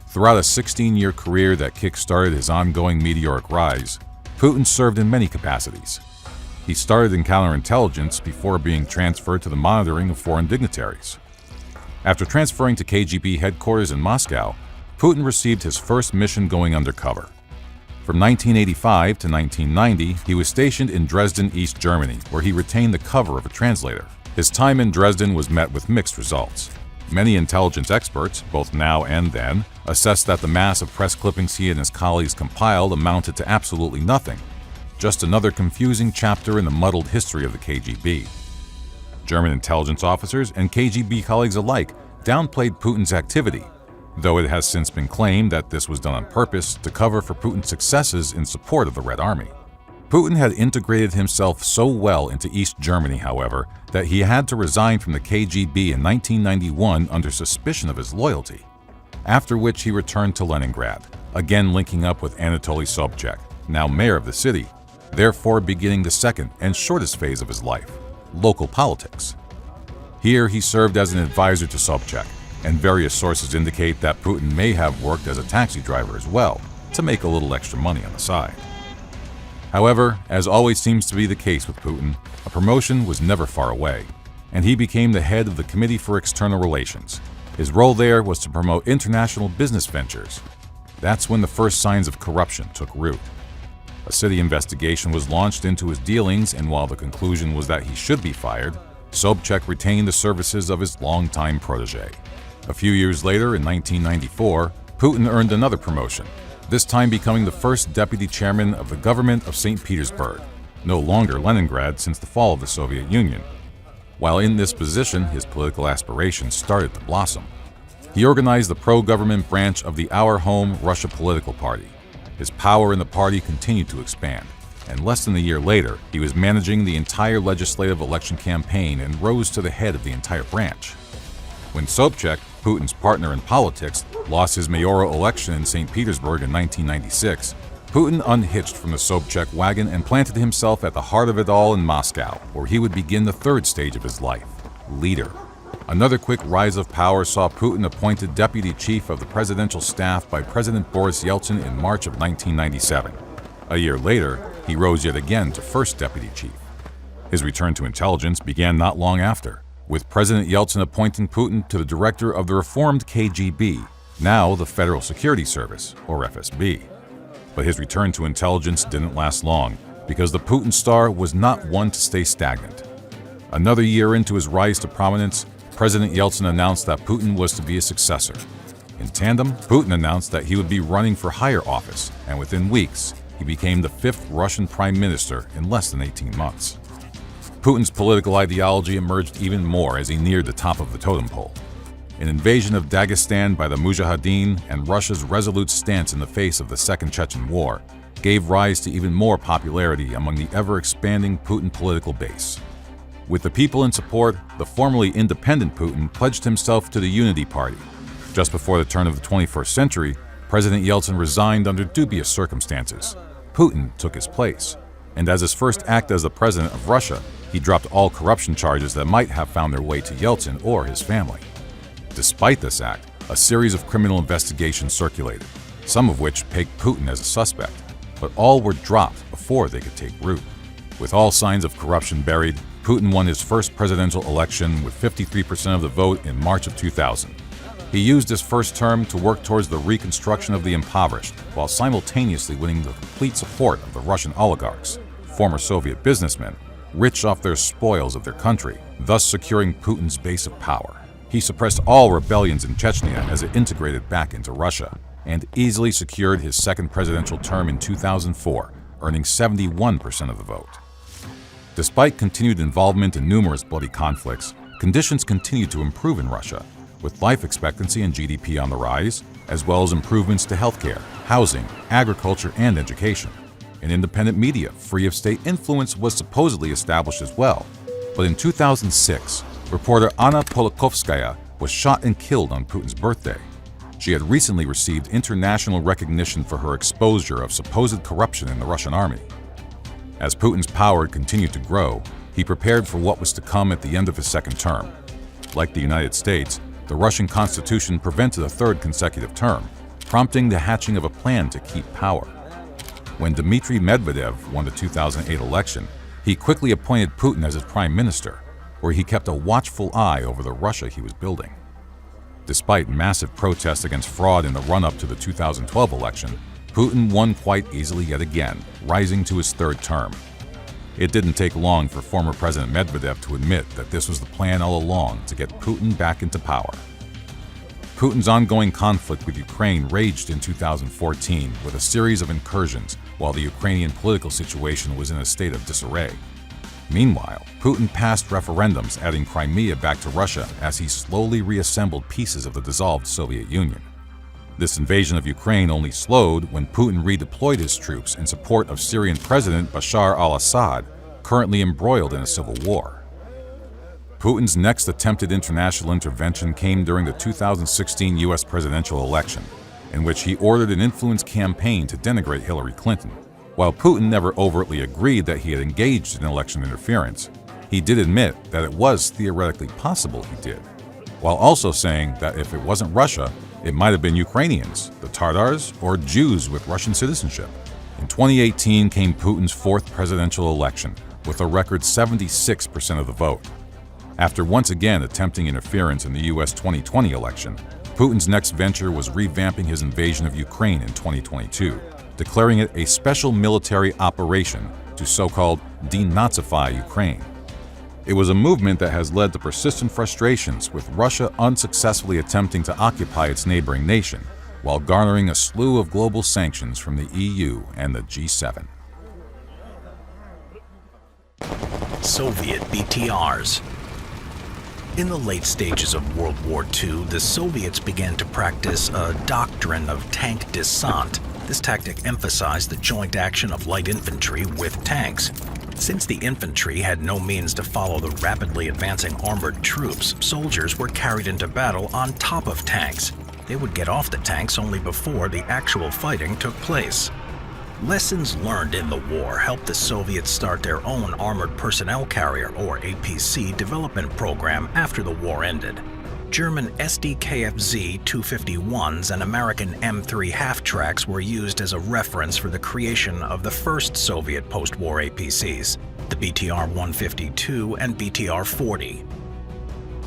Throughout a 16-year career that kick-started his ongoing meteoric rise, Putin served in many capacities. He started in counterintelligence before being transferred to the monitoring of foreign dignitaries. After transferring to KGB headquarters in Moscow, Putin received his first mission going undercover. From 1985 to 1990, he was stationed in Dresden, East Germany, where he retained the cover of a translator. His time in Dresden was met with mixed results. Many intelligence experts, both now and then, assessed that the mass of press clippings he and his colleagues compiled amounted to absolutely nothing. Just another confusing chapter in the muddled history of the KGB. German intelligence officers and KGB colleagues alike downplayed Putin's activity, though it has since been claimed that this was done on purpose to cover for Putin's successes in support of the Red Army. Putin had integrated himself so well into East Germany, however, that he had to resign from the KGB in 1991 under suspicion of his loyalty, after which he returned to Leningrad, again linking up with Anatoly Sobchak, now mayor of the city, therefore beginning the second and shortest phase of his life, local politics. Here he served as an advisor to Sobchak, and various sources indicate that Putin may have worked as a taxi driver as well, to make a little extra money on the side. However, as always seems to be the case with Putin, a promotion was never far away, and he became the head of the Committee for External Relations. His role there was to promote international business ventures. That's when the first signs of corruption took root. A city investigation was launched into his dealings, and while the conclusion was that he should be fired, Sobchak retained the services of his longtime protege. A few years later, in 1994, Putin earned another promotion, this time becoming the first deputy chairman of the government of St. Petersburg, no longer Leningrad since the fall of the Soviet Union. While in this position, his political aspirations started to blossom. He organized the pro-government branch of the Our Home Russia political party. His power in the party continued to expand, and less than a year later, he was managing the entire legislative election campaign and rose to the head of the entire branch. When Sobchak, Putin's partner in politics, lost his mayoral election in St. Petersburg in 1996, Putin unhitched from the Sobchak wagon and planted himself at the heart of it all in Moscow, where he would begin the third stage of his life, leader. Another quick rise of power saw Putin appointed deputy chief of the presidential staff by President Boris Yeltsin in March of 1997. A year later, he rose yet again to first deputy chief. His return to intelligence began not long after, with President Yeltsin appointing Putin to the director of the reformed KGB, now the Federal Security Service, or FSB. But his return to intelligence didn't last long, because the Putin star was not one to stay stagnant. Another year into his rise to prominence, President Yeltsin announced that Putin was to be his successor. In tandem, Putin announced that he would be running for higher office, and within weeks, he became the fifth Russian prime minister in less than 18 months. Putin's political ideology emerged even more as he neared the top of the totem pole. An invasion of Dagestan by the Mujahideen and Russia's resolute stance in the face of the Second Chechen War gave rise to even more popularity among the ever-expanding Putin political base. With the people in support, the formerly independent Putin pledged himself to the Unity Party. Just before the turn of the 21st century, President Yeltsin resigned under dubious circumstances. Putin took his place, and as his first act as the president of Russia, he dropped all corruption charges that might have found their way to Yeltsin or his family. Despite this act, a series of criminal investigations circulated, some of which pegged Putin as a suspect, but all were dropped before they could take root. With all signs of corruption buried, Putin won his first presidential election with 53% of the vote in March of 2000. He used his first term to work towards the reconstruction of the impoverished, while simultaneously winning the complete support of the Russian oligarchs, former Soviet businessmen, rich off their spoils of their country, thus securing Putin's base of power. He suppressed all rebellions in Chechnya as it integrated back into Russia, and easily secured his second presidential term in 2004, earning 71% of the vote. Despite continued involvement in numerous bloody conflicts, conditions continued to improve in Russia, with life expectancy and GDP on the rise, as well as improvements to healthcare, housing, agriculture, and education. An independent media, free of state influence, was supposedly established as well. But in 2006, reporter Anna Politkovskaya was shot and killed on Putin's birthday. She had recently received international recognition for her exposure of supposed corruption in the Russian army. As Putin's power continued to grow, he prepared for what was to come at the end of his second term. Like the United States, the Russian Constitution prevented a third consecutive term, prompting the hatching of a plan to keep power. When Dmitry Medvedev won the 2008 election, he quickly appointed Putin as his prime minister, where he kept a watchful eye over the Russia he was building. Despite massive protests against fraud in the run-up to the 2012 election, Putin won quite easily yet again, rising to his third term. It didn't take long for former President Medvedev to admit that this was the plan all along to get Putin back into power. Putin's ongoing conflict with Ukraine raged in 2014 with a series of incursions while the Ukrainian political situation was in a state of disarray. Meanwhile, Putin passed referendums adding Crimea back to Russia as he slowly reassembled pieces of the dissolved Soviet Union. This invasion of Ukraine only slowed when Putin redeployed his troops in support of Syrian President Bashar al-Assad, currently embroiled in a civil war. Putin's next attempted international intervention came during the 2016 U.S. presidential election, in which he ordered an influence campaign to denigrate Hillary Clinton. While Putin never overtly agreed that he had engaged in election interference, he did admit that it was theoretically possible he did, while also saying that if it wasn't Russia, it might have been Ukrainians, the Tatars, or Jews with Russian citizenship. In 2018 came Putin's fourth presidential election, with a record 76% of the vote. After once again attempting interference in the U.S. 2020 election, Putin's next venture was revamping his invasion of Ukraine in 2022, declaring it a special military operation to so-called denazify Ukraine. It was a movement that has led to persistent frustrations, with Russia unsuccessfully attempting to occupy its neighboring nation, while garnering a slew of global sanctions from the EU and the G7. Soviet BTRs. In the late stages of World War II, the Soviets began to practice a doctrine of tank descente. This tactic emphasized the joint action of light infantry with tanks. Since the infantry had no means to follow the rapidly advancing armored troops, soldiers were carried into battle on top of tanks. They would get off the tanks only before the actual fighting took place. Lessons learned in the war helped the Soviets start their own Armored Personnel Carrier, or APC, development program after the war ended. German SDKFZ 251s and American M3 half-tracks were used as a reference for the creation of the first Soviet post-war APCs, the BTR-152 and BTR-40.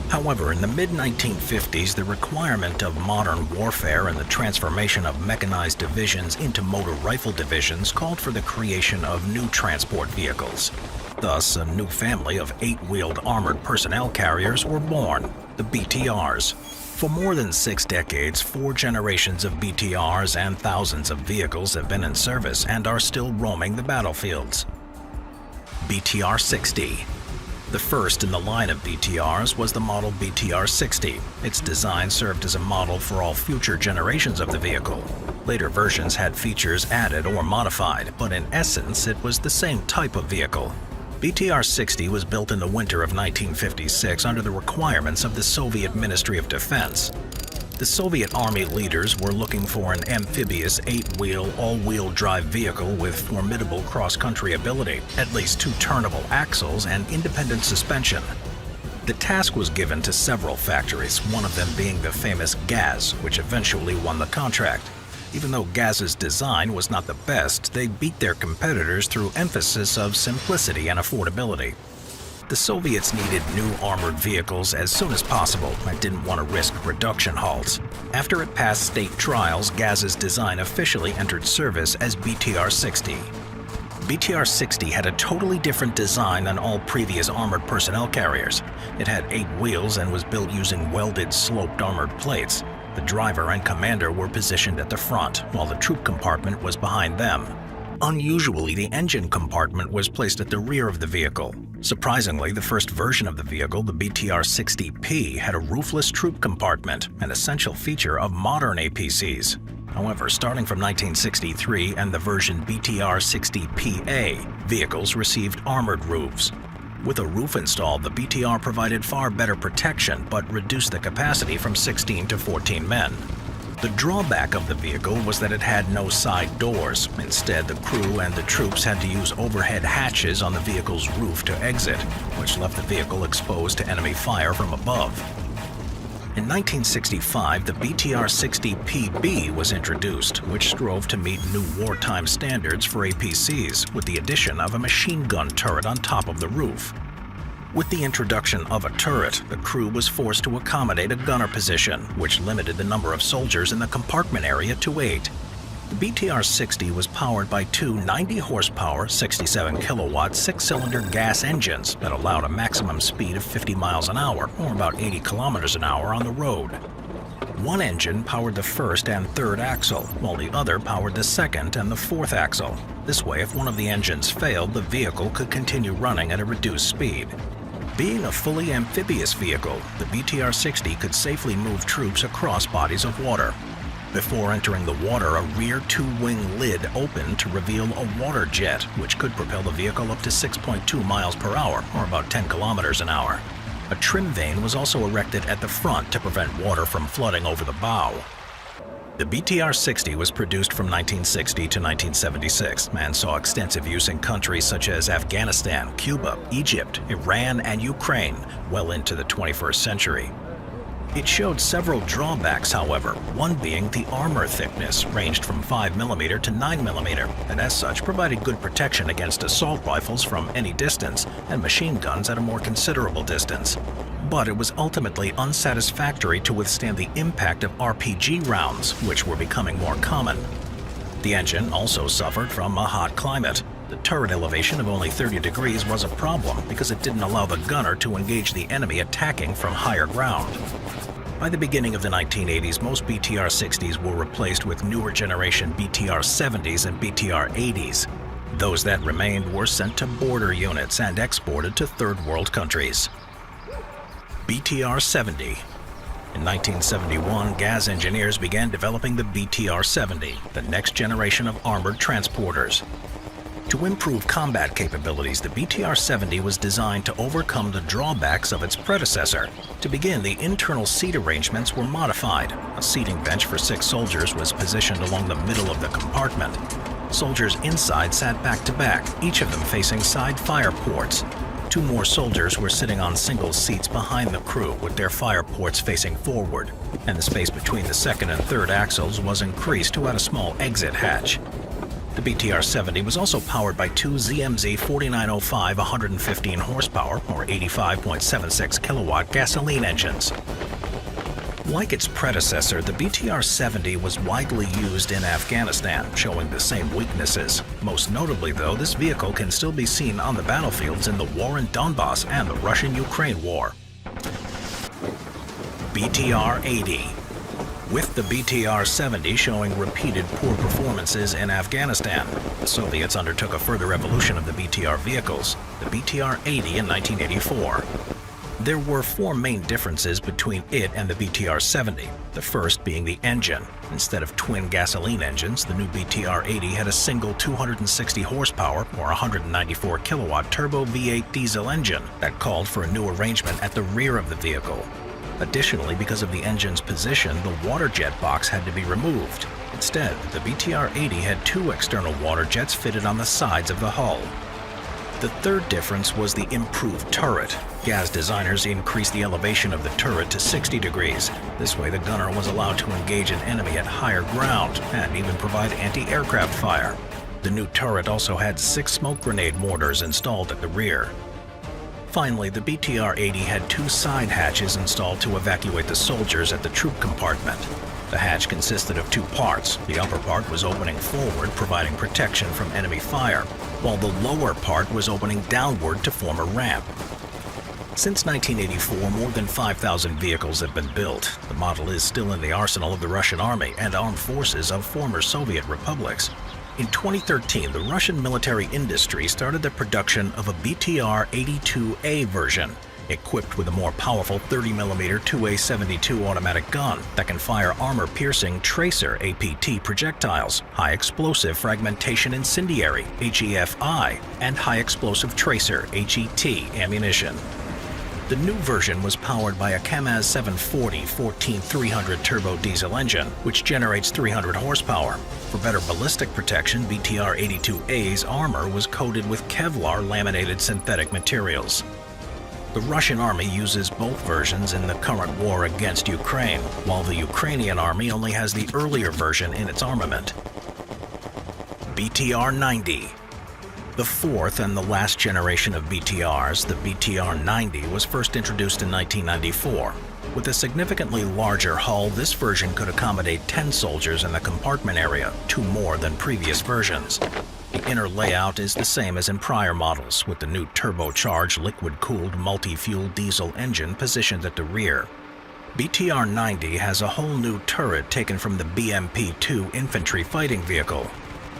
However, in the mid-1950s, the requirement of modern warfare and the transformation of mechanized divisions into motor rifle divisions called for the creation of new transport vehicles. Thus, a new family of 8-wheeled armored personnel carriers were born, the BTRs. For more than 6 decades, 4 generations of BTRs and thousands of vehicles have been in service and are still roaming the battlefields. BTR-60. The first in the line of BTRs was the model BTR-60. Its design served as a model for all future generations of the vehicle. Later versions had features added or modified, but in essence it was the same type of vehicle. BTR-60 was built in the winter of 1956 under the requirements of the Soviet Ministry of Defense. The Soviet Army leaders were looking for an amphibious 8-wheel, all-wheel drive vehicle with formidable cross-country ability, at least 2 turnable axles, and independent suspension. The task was given to several factories, one of them being the famous Gaz, which eventually won the contract. Even though Gaz's design was not the best, they beat their competitors through emphasis of simplicity and affordability. The Soviets needed new armored vehicles as soon as possible and didn't want to risk production halts. After it passed state trials, Gaz's design officially entered service as BTR-60. BTR-60 had a totally different design than all previous armored personnel carriers. It had 8 wheels and was built using welded, sloped armored plates. The driver and commander were positioned at the front, while the troop compartment was behind them. Unusually, the engine compartment was placed at the rear of the vehicle. Surprisingly, the first version of the vehicle, the BTR-60P, had a roofless troop compartment, an essential feature of modern APCs. However, starting from 1963 and the version BTR-60PA, vehicles received armored roofs. With a roof installed, the BTR provided far better protection but reduced the capacity from 16 to 14 men. The drawback of the vehicle was that it had no side doors. Instead, the crew and the troops had to use overhead hatches on the vehicle's roof to exit, which left the vehicle exposed to enemy fire from above. In 1965, the BTR-60PB was introduced, which strove to meet new wartime standards for APCs, with the addition of a machine gun turret on top of the roof. With the introduction of a turret, the crew was forced to accommodate a gunner position, which limited the number of soldiers in the compartment area to 8. The BTR-60 was powered by 2 90-horsepower, 67-kilowatt, 6-cylinder gas engines that allowed a maximum speed of 50 miles an hour, or about 80 kilometers an hour on the road. One engine powered the first and third axle, while the other powered the second and the fourth axle. This way, if one of the engines failed, the vehicle could continue running at a reduced speed. Being a fully amphibious vehicle, the BTR-60 could safely move troops across bodies of water. Before entering the water, a rear 2-wing lid opened to reveal a water jet, which could propel the vehicle up to 6.2 miles per hour, or about 10 kilometers an hour. A trim vane was also erected at the front to prevent water from flooding over the bow. The BTR-60 was produced from 1960 to 1976 and saw extensive use in countries such as Afghanistan, Cuba, Egypt, Iran, and Ukraine well into the 21st century. It showed several drawbacks, however, one being the armor thickness ranged from 5mm to 9mm, and as such provided good protection against assault rifles from any distance and machine guns at a more considerable distance. but it was ultimately unsatisfactory to withstand the impact of RPG rounds, which were becoming more common. The engine also suffered from a hot climate. The turret elevation of only 30 degrees was a problem because it didn't allow the gunner to engage the enemy attacking from higher ground. By the beginning of the 1980s, most BTR-60s were replaced with newer generation BTR-70s and BTR-80s. Those that remained were sent to border units and exported to third world countries. BTR-70. In 1971, GAZ engineers began developing the BTR-70, the next generation of armored transporters. To improve combat capabilities, the BTR-70 was designed to overcome the drawbacks of its predecessor. To begin, the internal seat arrangements were modified. A seating bench for 6 soldiers was positioned along the middle of the compartment. Soldiers inside sat back to back, each of them facing side fire ports. 2 more soldiers were sitting on single seats behind the crew with their fire ports facing forward, and the space between the second and third axles was increased to add a small exit hatch. The BTR-70 was also powered by 2 ZMZ 4905 115 horsepower or 85.76 kilowatt gasoline engines. Like its predecessor, the BTR-70 was widely used in Afghanistan, showing the same weaknesses. Most notably, though, this vehicle can still be seen on the battlefields in the war in Donbass and the Russian-Ukraine war. BTR-80. With the BTR-70 showing repeated poor performances in Afghanistan, the Soviets undertook a further evolution of the BTR vehicles, the BTR-80 in 1984. There were 4 main differences between it and the BTR-70, the first being the engine. Instead of twin gasoline engines, the new BTR-80 had a single 260 horsepower or 194 kilowatt turbo V8 diesel engine that called for a new arrangement at the rear of the vehicle. Additionally, because of the engine's position, the water jet box had to be removed. Instead, the BTR-80 had 2 external water jets fitted on the sides of the hull. The third difference was the improved turret. GAZ designers increased the elevation of the turret to 60 degrees. This way, the gunner was allowed to engage an enemy at higher ground and even provide anti-aircraft fire. The new turret also had 6 smoke grenade mortars installed at the rear. Finally, the BTR-80 had 2 side hatches installed to evacuate the soldiers at the troop compartment. The hatch consisted of 2 parts. The upper part was opening forward, providing protection from enemy fire, while the lower part was opening downward to form a ramp. Since 1984, more than 5,000 vehicles have been built. The model is still in the arsenal of the Russian Army and armed forces of former Soviet republics. In 2013, the Russian military industry started the production of a BTR-82A version, equipped with a more powerful 30mm 2A72 automatic gun that can fire armor-piercing tracer APT projectiles, high-explosive fragmentation incendiary HEFI, and high-explosive tracer HET ammunition. The new version was powered by a Kamaz 740 14300 turbo diesel engine, which generates 300 horsepower. For better ballistic protection, BTR-82A's armor was coated with Kevlar laminated synthetic materials. The Russian Army uses both versions in the current war against Ukraine, while the Ukrainian Army only has the earlier version in its armament. BTR-90. The fourth and the last generation of BTRs, the BTR-90, was first introduced in 1994. With a significantly larger hull, this version could accommodate 10 soldiers in the compartment area, 2 more than previous versions. The inner layout is the same as in prior models, with the new turbocharged, liquid-cooled, multi-fuel diesel engine positioned at the rear. BTR-90 has a whole new turret taken from the BMP-2 infantry fighting vehicle.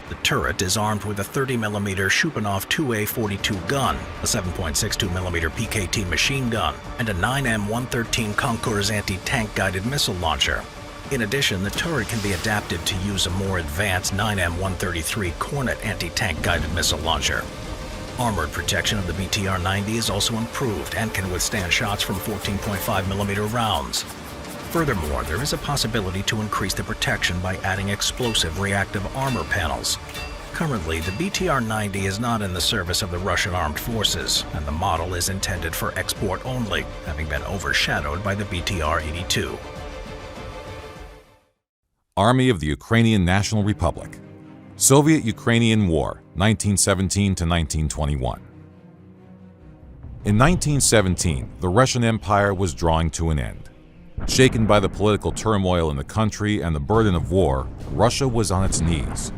The turret is armed with a 30mm Shupanov 2A42 gun, a 7.62mm PKT machine gun, and a 9M113 Konkurs anti-tank guided missile launcher. In addition, the turret can be adapted to use a more advanced 9M133 Kornet anti-tank guided missile launcher. Armored protection of the BTR-90 is also improved and can withstand shots from 14.5mm rounds. Furthermore, there is a possibility to increase the protection by adding explosive reactive armor panels. Currently, the BTR-90 is not in the service of the Russian armed forces, and the model is intended for export only, having been overshadowed by the BTR-82. Army of the Ukrainian National Republic. Soviet-Ukrainian War, 1917 to 1921. In 1917, the Russian Empire was drawing to an end. Shaken by the political turmoil in the country and the burden of war, Russia was on its knees.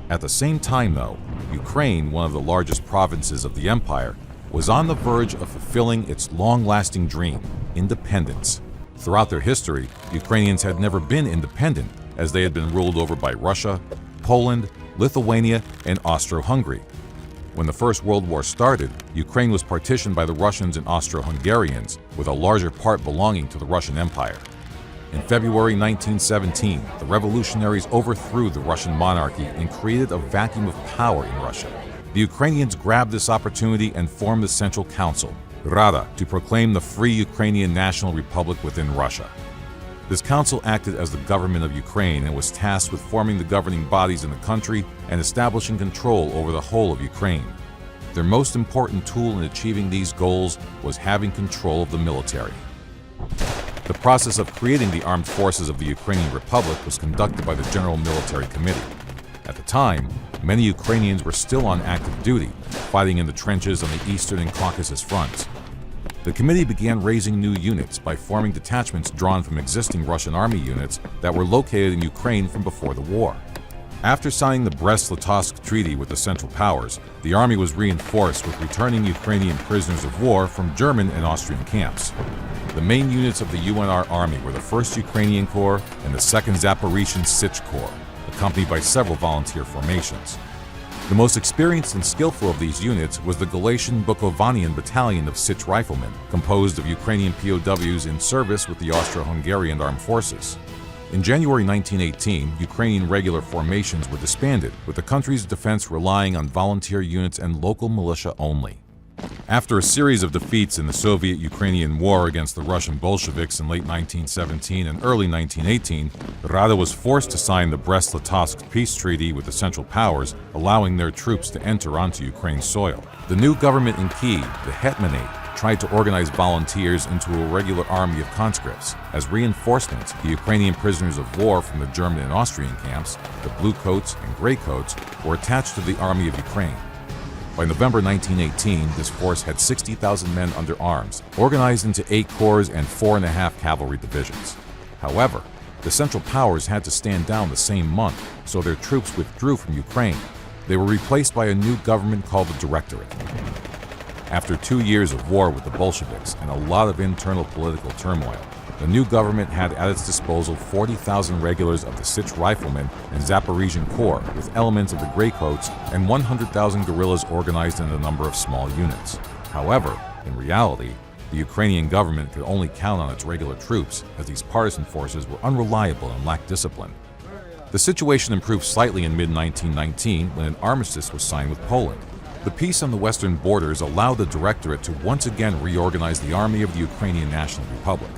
At the same time, though, Ukraine, one of the largest provinces of the empire, was on the verge of fulfilling its long-lasting dream, independence. Throughout their history, Ukrainians had never been independent, as they had been ruled over by Russia, Poland, Lithuania, and Austro-Hungary. When the First World War started, Ukraine was partitioned by the Russians and Austro-Hungarians, with a larger part belonging to the Russian Empire. In February 1917, the revolutionaries overthrew the Russian monarchy and created a vacuum of power in Russia. The Ukrainians grabbed this opportunity and formed the Central Council, Rada, to proclaim the Free Ukrainian National Republic within Russia. This council acted as the government of Ukraine and was tasked with forming the governing bodies in the country and establishing control over the whole of Ukraine. Their most important tool in achieving these goals was having control of the military. The process of creating the armed forces of the Ukrainian Republic was conducted by the General Military Committee. At the time, many Ukrainians were still on active duty, fighting in the trenches on the Eastern and Caucasus fronts. The committee began raising new units by forming detachments drawn from existing Russian army units that were located in Ukraine from before the war. After signing the Brest-Litovsk Treaty with the Central Powers, the army was reinforced with returning Ukrainian prisoners of war from German and Austrian camps. The main units of the UNR Army were the 1st Ukrainian Corps and the 2nd Zaporizhian Sich Corps, accompanied by several volunteer formations. The most experienced and skillful of these units was the Galatian Bukovanian Battalion of Sich Riflemen, composed of Ukrainian POWs in service with the Austro-Hungarian Armed Forces. In January 1918, Ukrainian regular formations were disbanded, with the country's defense relying on volunteer units and local militia only. After a series of defeats in the Soviet-Ukrainian War against the Russian Bolsheviks in late 1917 and early 1918, Rada was forced to sign the Brest-Litovsk Peace Treaty with the Central Powers, allowing their troops to enter onto Ukraine's soil. The new government in Kyiv, the Hetmanate, tried to organize volunteers into a regular army of conscripts. As reinforcements, the Ukrainian prisoners of war from the German and Austrian camps, the Bluecoats and Greycoats, were attached to the Army of Ukraine. By November 1918, this force had 60,000 men under arms, organized into 8 corps and 4.5 cavalry divisions. However, the Central Powers had to stand down the same month, so their troops withdrew from Ukraine. They were replaced by a new government called the Directorate. After 2 years of war with the Bolsheviks and a lot of internal political turmoil, the new government had at its disposal 40,000 regulars of the Sich Riflemen and Zaporizhian Corps, with elements of the Greycoats and 100,000 guerrillas organized in a number of small units. However, in reality, the Ukrainian government could only count on its regular troops, as these partisan forces were unreliable and lacked discipline. The situation improved slightly in mid-1919 when an armistice was signed with Poland. The peace on the western borders allowed the Directorate to once again reorganize the army of the Ukrainian National Republic.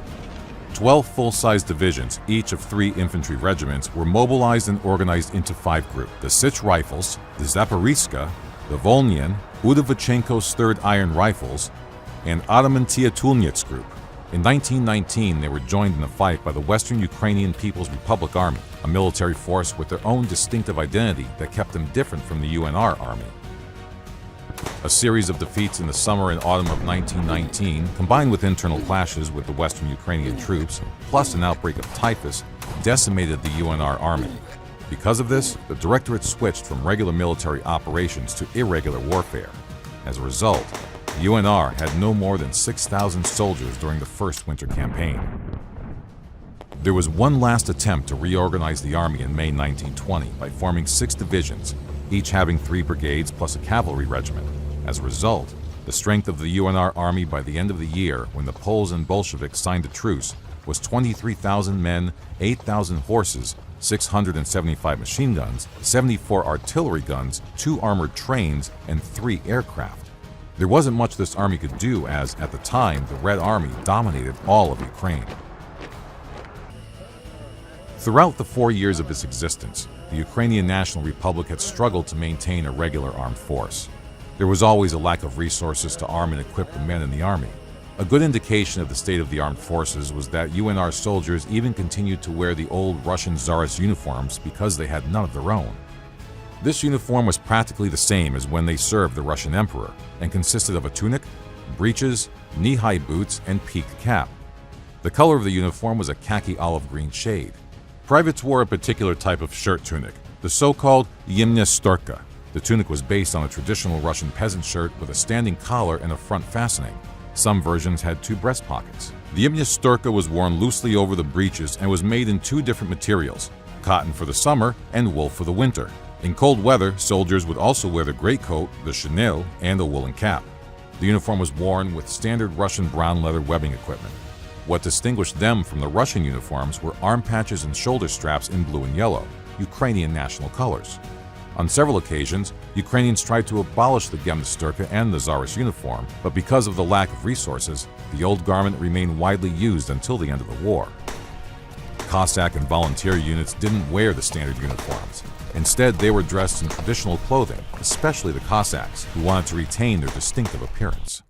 12 full-size divisions, each of 3 infantry regiments, were mobilized and organized into 5 groups: the Sich Rifles, the Zaporizhska, the Volynyan, Udovichenko's 3rd Iron Rifles, and Adamantia Tulnets Group. In 1919, they were joined in a fight by the Western Ukrainian People's Republic Army, a military force with their own distinctive identity that kept them different from the UNR Army. A series of defeats in the summer and autumn of 1919, combined with internal clashes with the Western Ukrainian troops, plus an outbreak of typhus, decimated the UNR army. Because of this, the Directorate switched from regular military operations to irregular warfare. As a result, the UNR had no more than 6,000 soldiers during the first winter campaign. There was one last attempt to reorganize the army in May 1920 by forming 6 divisions, each having 3 brigades plus a cavalry regiment. As a result, the strength of the UNR army by the end of the year, when the Poles and Bolsheviks signed a truce, was 23,000 men, 8,000 horses, 675 machine guns, 74 artillery guns, 2 armored trains, and 3 aircraft. There wasn't much this army could do as, at the time, the Red Army dominated all of Ukraine. Throughout the 4 years of its existence, the Ukrainian National Republic had struggled to maintain a regular armed force. There was always a lack of resources to arm and equip the men in the army. A good indication of the state of the armed forces was that UNR soldiers even continued to wear the old Russian Tsarist uniforms because they had none of their own. This uniform was practically the same as when they served the Russian Emperor and consisted of a tunic, breeches, knee-high boots, and peaked cap. The color of the uniform was a khaki olive-green shade. Privates wore a particular type of shirt tunic, the so-called Zimna Sturka. The tunic was based on a traditional Russian peasant shirt with a standing collar and a front fastening. Some versions had 2 breast pockets. The Zimna Sturka was worn loosely over the breeches and was made in 2 different materials, cotton for the summer and wool for the winter. In cold weather, soldiers would also wear the greatcoat, the shinel, and a woolen cap. The uniform was worn with standard Russian brown leather webbing equipment. What distinguished them from the Russian uniforms were arm patches and shoulder straps in blue and yellow, Ukrainian national colors. On several occasions, Ukrainians tried to abolish the Gemna and the Tsarist uniform, but because of the lack of resources, the old garment remained widely used until the end of the war. Cossack and volunteer units didn't wear the standard uniforms. Instead, they were dressed in traditional clothing, especially the Cossacks, who wanted to retain their distinctive appearance.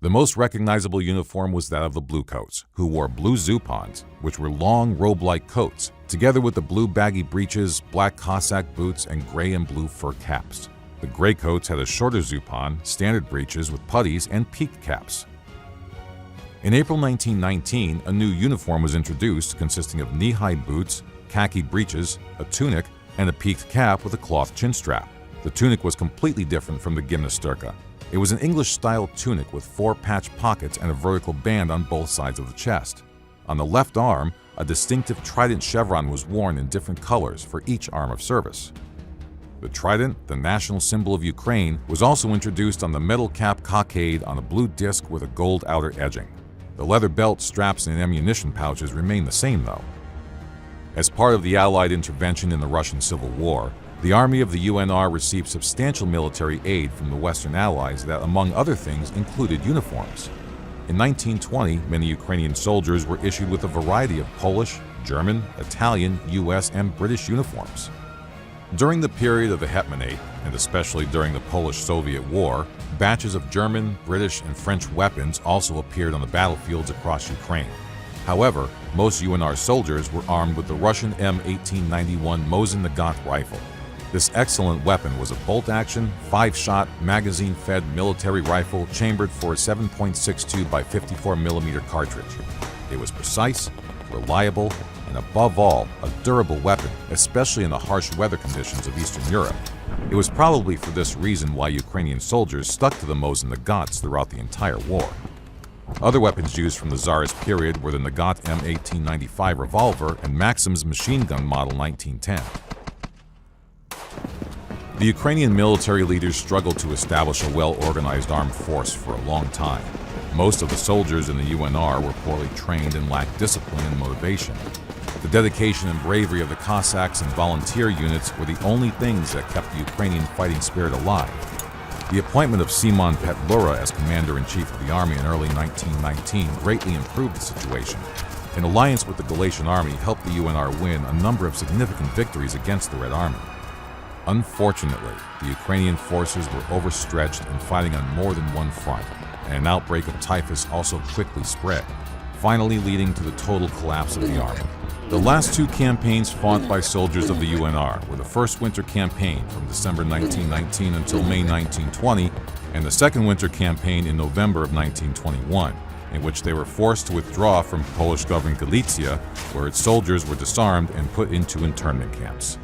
The most recognizable uniform was that of the Bluecoats, who wore blue zupons, which were long robe-like coats, together with the blue baggy breeches, black Cossack boots, and gray and blue fur caps. The Greycoats had a shorter zupon, standard breeches with puttees, and peaked caps. In April 1919, a new uniform was introduced consisting of knee-high boots, khaki breeches, a tunic, and a peaked cap with a cloth chin strap. The tunic was completely different from the Gimnasturka. It was an English-style tunic with 4 patch pockets and a vertical band on both sides of the chest. On the left arm, a distinctive trident chevron was worn in different colors for each arm of service. The trident, the national symbol of Ukraine, was also introduced on the metal cap cockade on a blue disc with a gold outer edging. The leather belt, straps, and ammunition pouches remained the same, though. As part of the Allied intervention in the Russian Civil War, the Army of the UNR received substantial military aid from the Western Allies that, among other things, included uniforms. In 1920, many Ukrainian soldiers were issued with a variety of Polish, German, Italian, US, and British uniforms. During the period of the Hetmanate, and especially during the Polish-Soviet War, batches of German, British, and French weapons also appeared on the battlefields across Ukraine. However, most UNR soldiers were armed with the Russian M1891 Mosin Nagant rifle. This excellent weapon was a bolt-action, 5-shot, magazine-fed military rifle chambered for a 7.62 by 54mm cartridge. It was precise, reliable, and above all, a durable weapon, especially in the harsh weather conditions of Eastern Europe. It was probably for this reason why Ukrainian soldiers stuck to the Mosin Nagants throughout the entire war. Other weapons used from the Tsarist period were the Nagant M1895 revolver and Maxim's machine gun model 1910. The Ukrainian military leaders struggled to establish a well-organized armed force for a long time. Most of the soldiers in the UNR were poorly trained and lacked discipline and motivation. The dedication and bravery of the Cossacks and volunteer units were the only things that kept the Ukrainian fighting spirit alive. The appointment of Simon Petlura as commander-in-chief of the army in early 1919 greatly improved the situation. An alliance with the Galician army helped the UNR win a number of significant victories against the Red Army. Unfortunately, the Ukrainian forces were overstretched and fighting on more than one front, and an outbreak of typhus also quickly spread, finally leading to the total collapse of the army. The last 2 campaigns fought by soldiers of the UNR were the first winter campaign from December 1919 until May 1920, and the second winter campaign in November of 1921, in which they were forced to withdraw from Polish-governed Galicia, where its soldiers were disarmed and put into internment camps.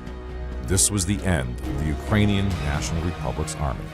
This was the end of the Ukrainian National Republic's army.